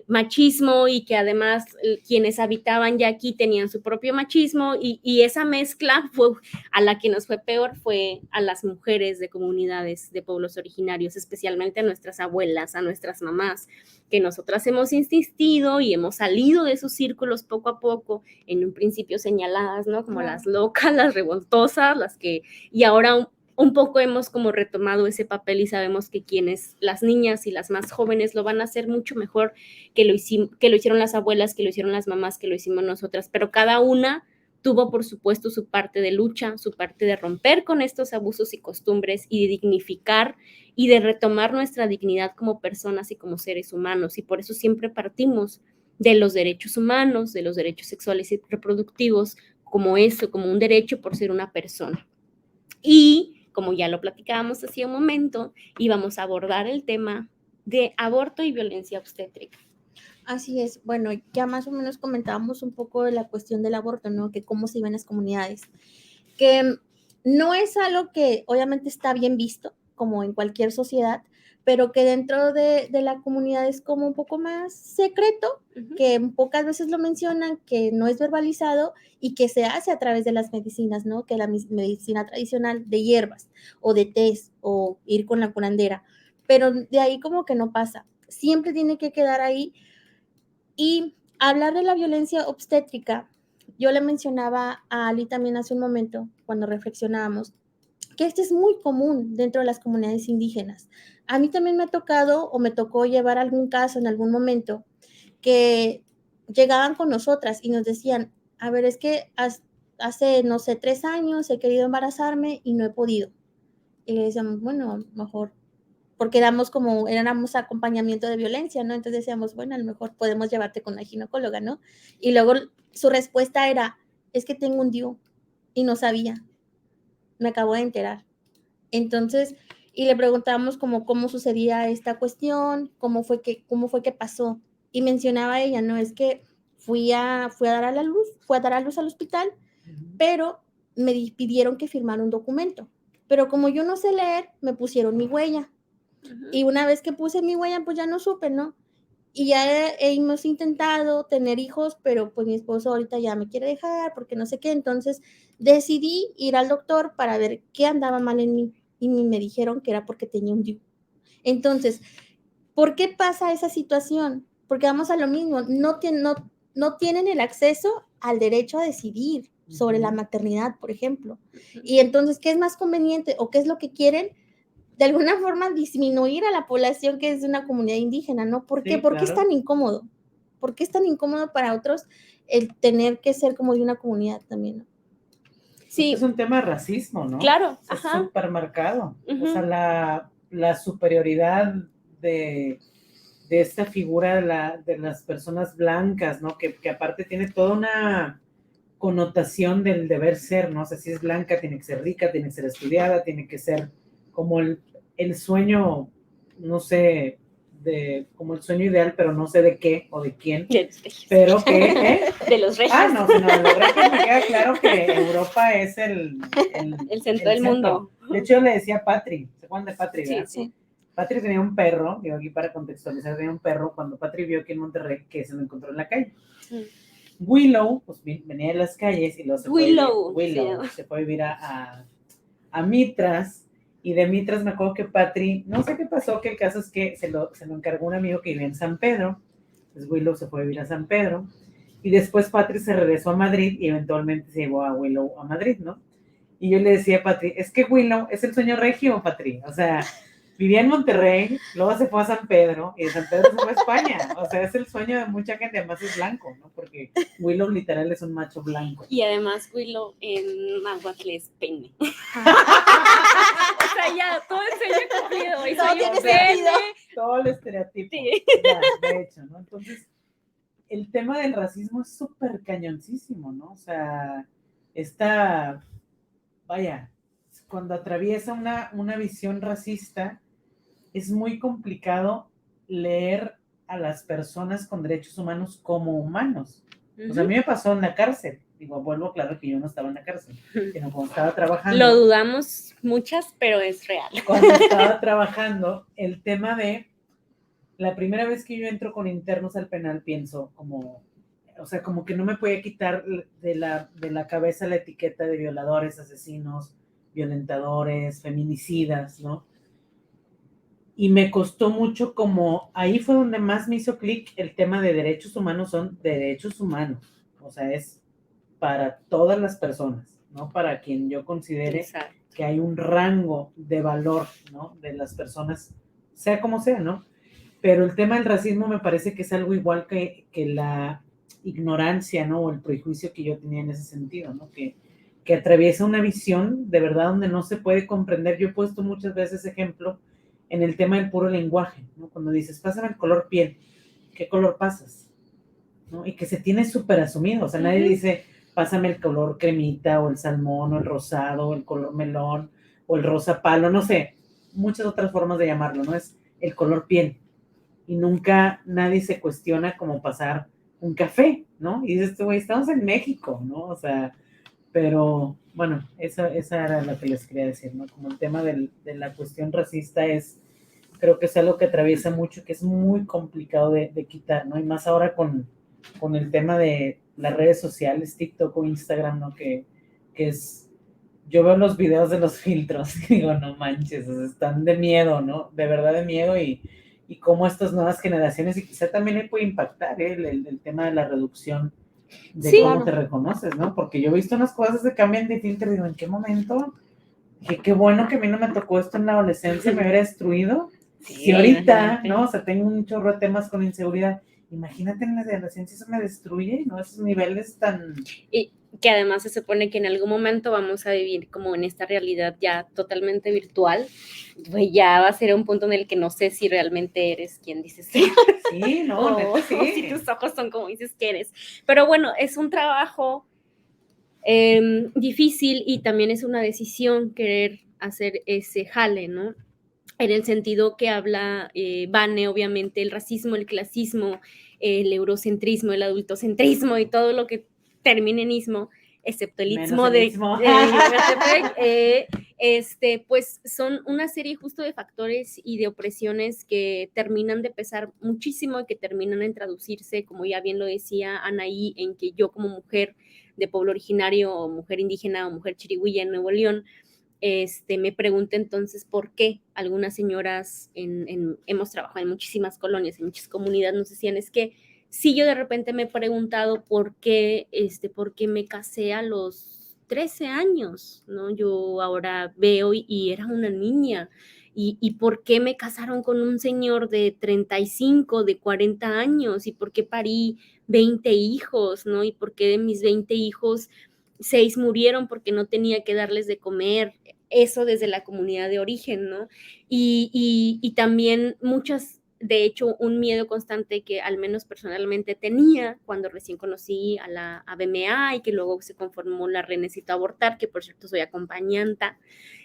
machismo y que además quienes habitaban ya aquí tenían su propio machismo y esa mezcla fue a la que nos fue peor fue a las mujeres de comunidades de pueblos originarios, especialmente a nuestras abuelas, a nuestras mamás, que nosotras hemos insistido y hemos salido de esos círculos poco a poco, en un principio señaladas, ¿no? Como las locas, las revoltosas, y ahora un poco hemos como retomado ese papel y sabemos que las niñas y las más jóvenes lo van a hacer mucho mejor que lo hicieron las abuelas, que lo hicieron las mamás, que lo hicimos nosotras, pero cada una tuvo, por supuesto, su parte de lucha, su parte de romper con estos abusos y costumbres y de dignificar y de retomar nuestra dignidad como personas y como seres humanos. Y por eso siempre partimos de los derechos humanos, de los derechos sexuales y reproductivos, como eso, como un derecho por ser una persona. Y, como ya lo platicábamos hace un momento, íbamos a abordar el tema de aborto y violencia obstétrica. Así es, bueno, ya más o menos comentábamos un poco de la cuestión del aborto, ¿no? Que cómo se vive en las comunidades, que no es algo que obviamente está bien visto, como en cualquier sociedad, pero que dentro de la comunidad es como un poco más secreto, que pocas veces lo mencionan, que no es verbalizado y que se hace a través de las medicinas, ¿no? Que la medicina tradicional de hierbas o de tés o ir con la curandera, pero de ahí como que no pasa, siempre tiene que quedar ahí. Y hablar de la violencia obstétrica, yo le mencionaba a Ali también hace un momento, cuando reflexionábamos, que este es muy común dentro de las comunidades indígenas. A mí también me ha tocado o me tocó llevar algún caso en algún momento que llegaban con nosotras y nos decían, a ver, es que hace, no sé, 3 años he querido embarazarme y no he podido. Y le decíamos, bueno, mejor porque éramos acompañamiento de violencia, ¿no? Entonces decíamos, bueno, a lo mejor podemos llevarte con la ginecóloga, ¿no? Y luego su respuesta era, es que tengo un DIU y no sabía, me acabo de enterar. Entonces, y le preguntábamos cómo sucedía esta cuestión, cómo fue que pasó. Y mencionaba ella, ¿no? Es que fui a dar a luz al hospital, pero me pidieron que firmara un documento. Pero como yo no sé leer, me pusieron mi huella. Y una vez que puse mi huella, pues ya no supe, ¿no? Y ya hemos intentado tener hijos, pero pues mi esposo ahorita ya me quiere dejar porque no sé qué. Entonces decidí ir al doctor para ver qué andaba mal en mí. Y me dijeron que era porque tenía un DIU. Entonces, ¿por qué pasa esa situación? Porque vamos a lo mismo, no tienen el acceso al derecho a decidir sobre la maternidad, por ejemplo. Y entonces, ¿qué es más conveniente o qué es lo que quieren? De alguna forma disminuir a la población que es de una comunidad indígena, ¿no? ¿Por qué? Sí, ¿Por qué claro. es tan incómodo? ¿Por qué es tan incómodo para otros el tener que ser como de una comunidad también, ¿no? Sí. Es un tema de racismo, ¿no? Claro. Es súper marcado. O sea, la superioridad de esta figura de las personas blancas, ¿no? Que aparte tiene toda una connotación del deber ser, ¿no? O sea, si es blanca, tiene que ser rica, tiene que ser estudiada, tiene que ser como el sueño, no sé, como el sueño ideal, pero no sé de qué o de quién. Pero que... De los reyes. No, de los reyes me queda claro que Europa es el centro del mundo. De hecho, yo le decía a Patri, ¿se acuerdan de Patri? Sí. Patri tenía un perro, digo aquí para contextualizar, tenía un perro cuando Patri vio aquí en Monterrey que se lo encontró en la calle. Willow, pues venía de las calles y luego se fue a vivir a Mitras Y de Mitras me acuerdo que Patri, no sé qué pasó, que el caso es que se lo encargó un amigo que vivía en San Pedro. Entonces Willow se fue a vivir a San Pedro. Y después Patri se regresó a Madrid y eventualmente se llevó a Willow a Madrid, ¿no? Y yo le decía a Patri, es que Willow es el sueño regio, Patri. O sea, vivía en Monterrey, luego se fue a San Pedro y de San Pedro se fue a España. O sea, es el sueño de mucha gente, además es blanco, ¿no? Porque Willow literal es un macho blanco. Y además Willow en náhuatl es pene. O sea, ya, todo el sueño cumplido. Y Todo soy tiene un pene. sentido. Todo el estereotipo. Sí. Ya, de hecho, ¿no? Entonces, el tema del racismo es súper cañoncísimo, ¿no? O sea, vaya, cuando atraviesa una visión racista, es muy complicado leer a las personas con derechos humanos como humanos. O sea, a mí me pasó en la cárcel. Digo, vuelvo claro que yo no estaba en la cárcel, sino cuando estaba trabajando. Lo dudamos muchas, pero es real. Cuando estaba trabajando, el tema de la primera vez que yo entro con internos al penal, pienso como, o sea, como que no me podía quitar de la cabeza la etiqueta de violadores, asesinos, violentadores, feminicidas, ¿no? Y me costó mucho como, ahí fue donde más me hizo clic el tema de derechos humanos, son derechos humanos, o sea, es para todas las personas, ¿no? Para quien yo considere Exacto. que hay un rango de valor, ¿no? De las personas, sea como sea, ¿no? Pero el tema del racismo me parece que es algo igual que la ignorancia, ¿no? O el prejuicio que yo tenía en ese sentido, ¿no? Que atraviesa una visión de verdad donde no se puede comprender. Yo he puesto muchas veces ejemplo en el tema del puro lenguaje, ¿no? Cuando dices, pásame el color piel, ¿qué color pasas? ¿No? Y que se tiene súper asumido, o sea, nadie dice, pásame el color cremita, o el salmón, o el rosado, o el color melón, o el rosa palo, no sé, muchas otras formas de llamarlo, ¿no? Es el color piel. Y nunca nadie se cuestiona cómo pasar un café, ¿no? Y dices, güey, estamos en México, ¿no? O sea, pero bueno, esa era lo que les quería decir, ¿no? Como el tema de la cuestión racista creo que es algo que atraviesa mucho, que es muy complicado de quitar, ¿no? Y más ahora con el tema de las redes sociales, TikTok o Instagram, ¿no? Que es, yo veo los videos de los filtros y digo, no manches, o sea, están de miedo, ¿no? De verdad de miedo y cómo estas nuevas generaciones, y quizá también le puede impactar el tema de la reducción de Sí, cómo claro. te reconoces, ¿no? Porque yo he visto unas cosas que cambian de filtro y digo, ¿en qué momento? Dije, qué bueno que a mí no me tocó esto en la adolescencia, me hubiera destruido. Sí, Si ahorita, imagínate. ¿no? O sea, tengo un chorro de temas con inseguridad. Imagínate en la adolescencia, eso me destruye, ¿no? Esos niveles tan... Y que además se supone que en algún momento vamos a vivir como en esta realidad ya totalmente virtual, pues ya va a ser un punto en el que no sé si realmente eres quien dices ser. Sí, no, neta, sí. O si tus ojos son como dices que eres. Pero bueno, es un trabajo difícil y también es una decisión querer hacer ese jale, ¿no? En el sentido que habla Vane, obviamente, el racismo, el clasismo, el eurocentrismo, el adultocentrismo y todo lo que termine en ismo, excepto el istmo de Yucatepec, pues son una serie justo de factores y de opresiones que terminan de pesar muchísimo y que terminan en traducirse, como ya bien lo decía Anaí, en que yo como mujer de pueblo originario o mujer indígena o mujer chirigüilla en Nuevo León, me pregunté entonces por qué algunas señoras hemos trabajado en muchísimas colonias, en muchas comunidades, nos decían, es que sí, yo de repente me he preguntado por qué me casé a los 13 años, ¿no? Yo ahora veo y era una niña, y por qué me casaron con un señor de 35, de 40 años, y por qué parí 20 hijos, ¿no? Y por qué de mis 20 hijos 6 murieron porque no tenía que darles de comer, eso desde la comunidad de origen, ¿no? Y también muchas, de hecho, un miedo constante que al menos personalmente tenía cuando recién conocí a la BMA y que luego se conformó la Red Necesito Abortar, que por cierto soy acompañanta,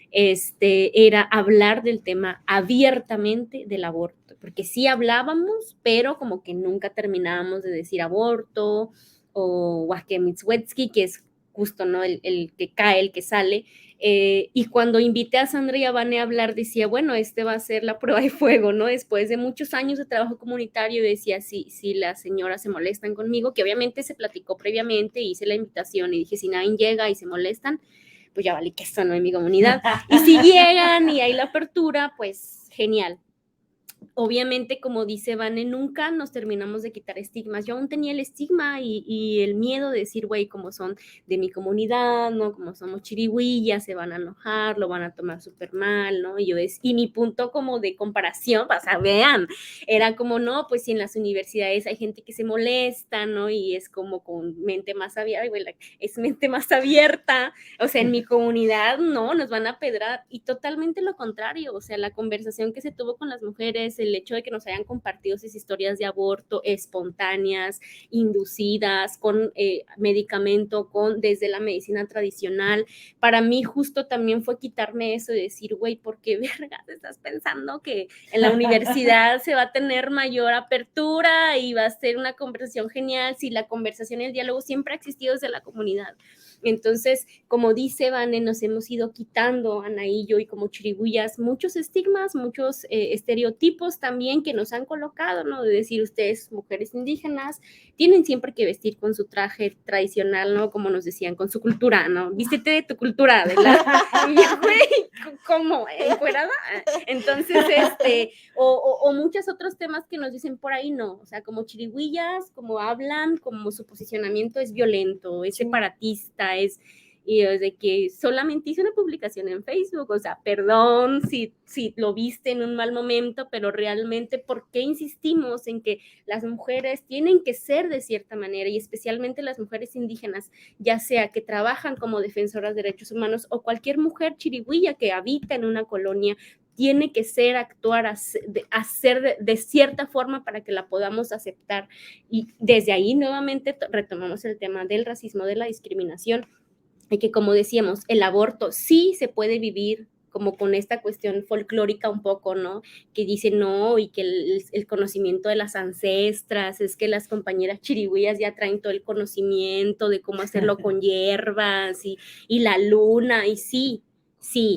era hablar del tema abiertamente del aborto, porque sí hablábamos, pero como que nunca terminábamos de decir aborto o Wakemitzwetsky, que es justo, ¿no? El que cae, el que sale. Y cuando invité a Sandra y a Vane a hablar, decía, bueno, va a ser la prueba de fuego, ¿no? Después de muchos años de trabajo comunitario, decía, si las señoras se molestan conmigo, que obviamente se platicó previamente, hice la invitación y dije, si nadie llega y se molestan, pues ya vale que esto no en mi comunidad. Y si llegan y hay la apertura, pues genial. Obviamente, como dice Vane, nunca nos terminamos de quitar estigmas. Yo aún tenía el estigma y el miedo de decir, güey, como son de mi comunidad, ¿no? Como somos chirigüillas, se van a enojar, lo van a tomar súper mal, ¿no? Y mi punto como de comparación, o sea, vean, era como, no, pues si en las universidades hay gente que se molesta, ¿no? Y es como con mente más abierta, güey, es mente más abierta, o sea, en mi comunidad, no, nos van a pedrar, y totalmente lo contrario, o sea, la conversación que se tuvo con las mujeres, el hecho de que nos hayan compartido esas historias de aborto espontáneas, inducidas, con medicamento, desde la medicina tradicional, para mí justo también fue quitarme eso de decir, güey, ¿por qué vergas estás pensando que en la universidad se va a tener mayor apertura y va a ser una conversación genial si la conversación y el diálogo siempre ha existido desde la comunidad? Entonces, como dice Vane, nos hemos ido quitando, Anaí y yo, y como chirigüillas, muchos estigmas, muchos estereotipos también que nos han colocado, ¿no? De decir, ustedes, mujeres indígenas, tienen siempre que vestir con su traje tradicional, ¿no? Como nos decían, con su cultura, ¿no? Vístete de tu cultura, de la... Y yo, güey, ¿cómo? ¿Encuerada? Entonces, o muchos otros temas que nos dicen por ahí, no, o sea, como chirigüillas, como hablan, como su posicionamiento es violento, es separatista, y de que solamente hice una publicación en Facebook, o sea, perdón si lo viste en un mal momento, pero realmente, ¿por qué insistimos en que las mujeres tienen que ser de cierta manera, y especialmente las mujeres indígenas, ya sea que trabajan como defensoras de derechos humanos o cualquier mujer chirigüilla que habita en una colonia, tiene que ser, actuar, hacer de cierta forma para que la podamos aceptar? Y desde ahí nuevamente retomamos el tema del racismo, de la discriminación, y que, como decíamos, el aborto sí se puede vivir como con esta cuestión folclórica un poco, ¿no? Que dice no, y que el conocimiento de las ancestras, es que las compañeras chirigüillas ya traen todo el conocimiento de cómo hacerlo con hierbas y la luna, y sí,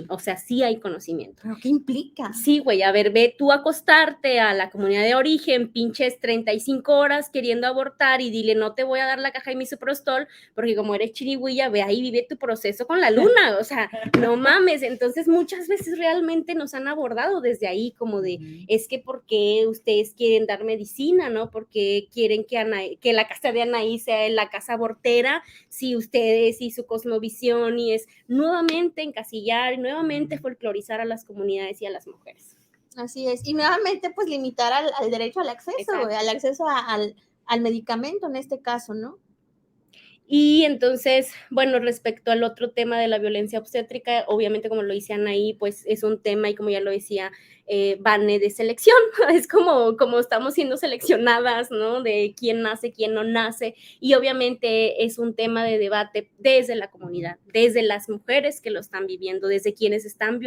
o sea, sí hay conocimiento. ¿Pero qué implica? Sí, güey, a ver, ve tú a acostarte a la comunidad de origen, pinches 35 horas queriendo abortar, y dile, no te voy a dar la caja de misoprostol, porque como eres chirigüilla, ve ahí, vive tu proceso con la luna, o sea, no mames. Entonces, muchas veces realmente nos han abordado desde ahí, como de, es que ¿por qué ustedes quieren dar medicina, no? Porque quieren que la casa de Anaí sea la casa abortera, si ustedes y su cosmovisión, y es nuevamente encasillar, nuevamente folclorizar a las comunidades y a las mujeres. Así es. Y nuevamente, pues limitar al derecho al acceso, al acceso al medicamento en este caso, ¿no? Y entonces, bueno, respecto al otro tema de la violencia obstétrica, obviamente, como lo dice Anaí, pues es un tema, y como ya lo decía Vane, de selección, es como estamos siendo seleccionadas, ¿no? De quién nace, quién no nace, y obviamente es un tema de debate desde la comunidad, desde las mujeres que lo están viviendo, desde quienes están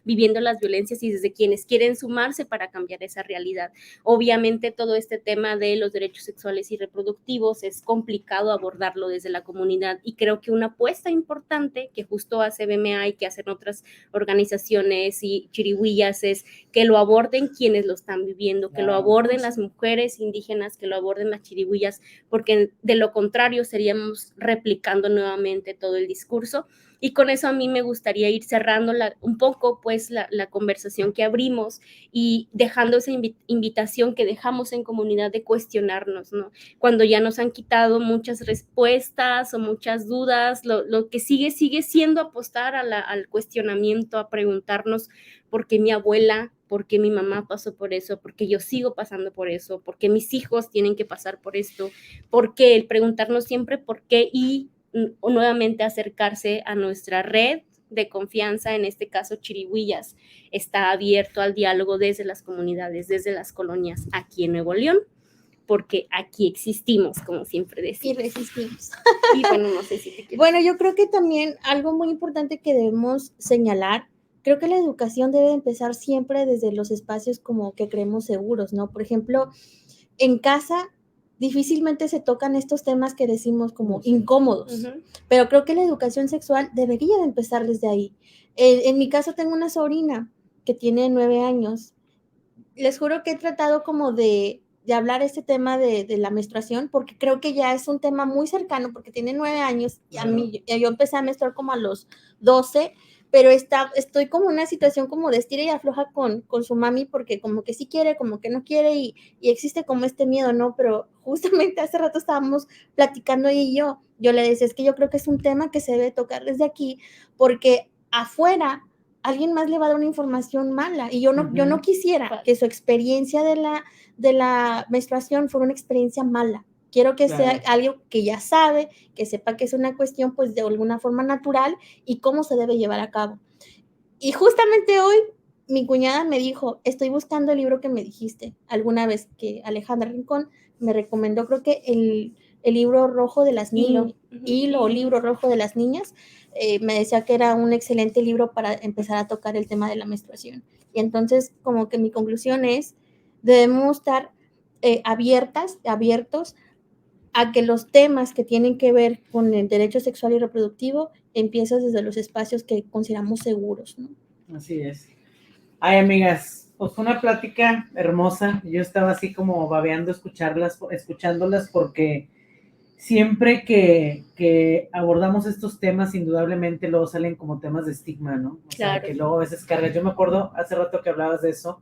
viviendo las violencias y desde quienes quieren sumarse para cambiar esa realidad. Obviamente todo este tema de los derechos sexuales y reproductivos es complicado abordarlo desde la comunidad, y creo que una apuesta importante que justo hace BMA y que hacen otras organizaciones y chirigüillas es que lo aborden quienes lo están viviendo, que lo aborden las mujeres indígenas, que lo aborden las chirigüillas, porque de lo contrario estaríamos replicando nuevamente todo el discurso. Y con eso a mí me gustaría ir cerrando un poco pues la conversación que abrimos, y dejando esa invitación que dejamos en comunidad de cuestionarnos, ¿no? Cuando ya nos han quitado muchas respuestas o muchas dudas, lo que sigue siendo apostar al cuestionamiento, a preguntarnos por qué mi abuela, por qué mi mamá pasó por eso, por qué yo sigo pasando por eso, por qué mis hijos tienen que pasar por esto, por qué, el preguntarnos siempre por qué, y nuevamente acercarse a nuestra red de confianza, en este caso chirigüillas, está abierto al diálogo desde las comunidades, desde las colonias aquí en Nuevo León, porque aquí existimos, como siempre decimos. Y resistimos. Y bueno, no sé si te quieres... Bueno, yo creo que también algo muy importante que debemos señalar, creo que la educación debe empezar siempre desde los espacios como que creemos seguros, ¿no? Por ejemplo, en casa difícilmente se tocan estos temas que decimos como incómodos, pero creo que la educación sexual debería de empezar desde ahí. En mi caso tengo una sobrina que tiene 9 años. Les juro que he tratado como de hablar este tema de la menstruación, porque creo que ya es un tema muy cercano, porque tiene 9 años, y a mí, yo empecé a menstruar como a los 12, pero estoy como en una situación como de estira y afloja con su mami, porque como que sí quiere, como que no quiere, y existe como este miedo, ¿no? Pero justamente hace rato estábamos platicando ella y yo le decía, es que yo creo que es un tema que se debe tocar desde aquí, porque afuera alguien más le va a dar una información mala, y yo no quisiera que su experiencia de la menstruación fuera una experiencia mala. Quiero que sea algo que ya sabe, que sepa que es una cuestión pues de alguna forma natural y cómo se debe llevar a cabo. Y justamente hoy mi cuñada me dijo, estoy buscando el libro que me dijiste alguna vez, que Alejandra Rincón me recomendó, creo que el libro rojo de las niñas, o libro rojo de las niñas, me decía que era un excelente libro para empezar a tocar el tema de la menstruación. Y entonces como que mi conclusión es, debemos estar abiertos a que los temas que tienen que ver con el derecho sexual y reproductivo empiezan desde los espacios que consideramos seguros, ¿no? Así es. Ay, amigas, pues fue una plática hermosa. Yo estaba así como babeando escuchándolas, porque siempre que abordamos estos temas, indudablemente luego salen como temas de estigma, ¿no? O sea, que luego a veces cargas. Yo me acuerdo hace rato que hablabas de eso,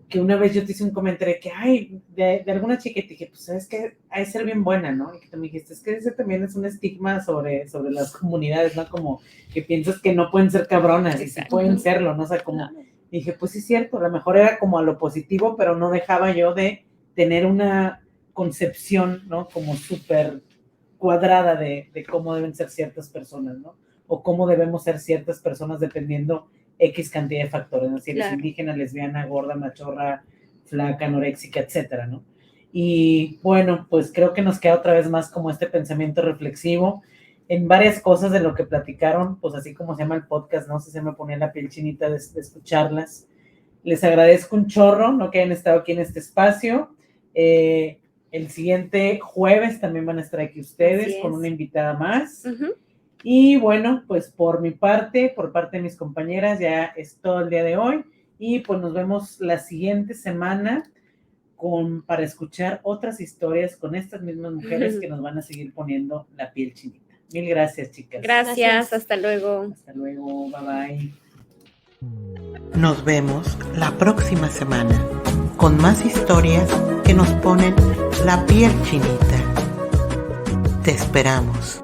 que una vez yo te hice un comentario de que, ay, de alguna chica, y te dije, pues, ¿sabes qué? Hay que ser bien buena, ¿no? Y que tú me dijiste, es que ese también es un estigma sobre las comunidades, ¿no? Como que piensas que no pueden ser cabronas, y sí pueden serlo, ¿no? O sea, como, dije, pues sí es cierto, a lo mejor era como a lo positivo, pero no dejaba yo de tener una concepción, ¿no? Como súper cuadrada de cómo deben ser ciertas personas, ¿no? O cómo debemos ser ciertas personas dependiendo X cantidad de factores, ¿no? Si eres indígena, lesbiana, gorda, machorra, flaca, anoréxica, etcétera, ¿no? Y bueno, pues creo que nos queda otra vez más como este pensamiento reflexivo en varias cosas de lo que platicaron, pues así como se llama el podcast, ¿no? Se me ponía la piel chinita de escucharlas. Les agradezco un chorro, ¿no? Que hayan estado aquí en este espacio. El siguiente jueves también van a estar aquí ustedes con una invitada más. Y bueno, pues por mi parte, por parte de mis compañeras, ya es todo el día de hoy. Y pues nos vemos la siguiente semana para escuchar otras historias con estas mismas mujeres que nos van a seguir poniendo la piel chinita. Mil gracias, chicas. Gracias, hasta luego. Hasta luego, bye bye. Nos vemos la próxima semana con más historias que nos ponen la piel chinita. Te esperamos.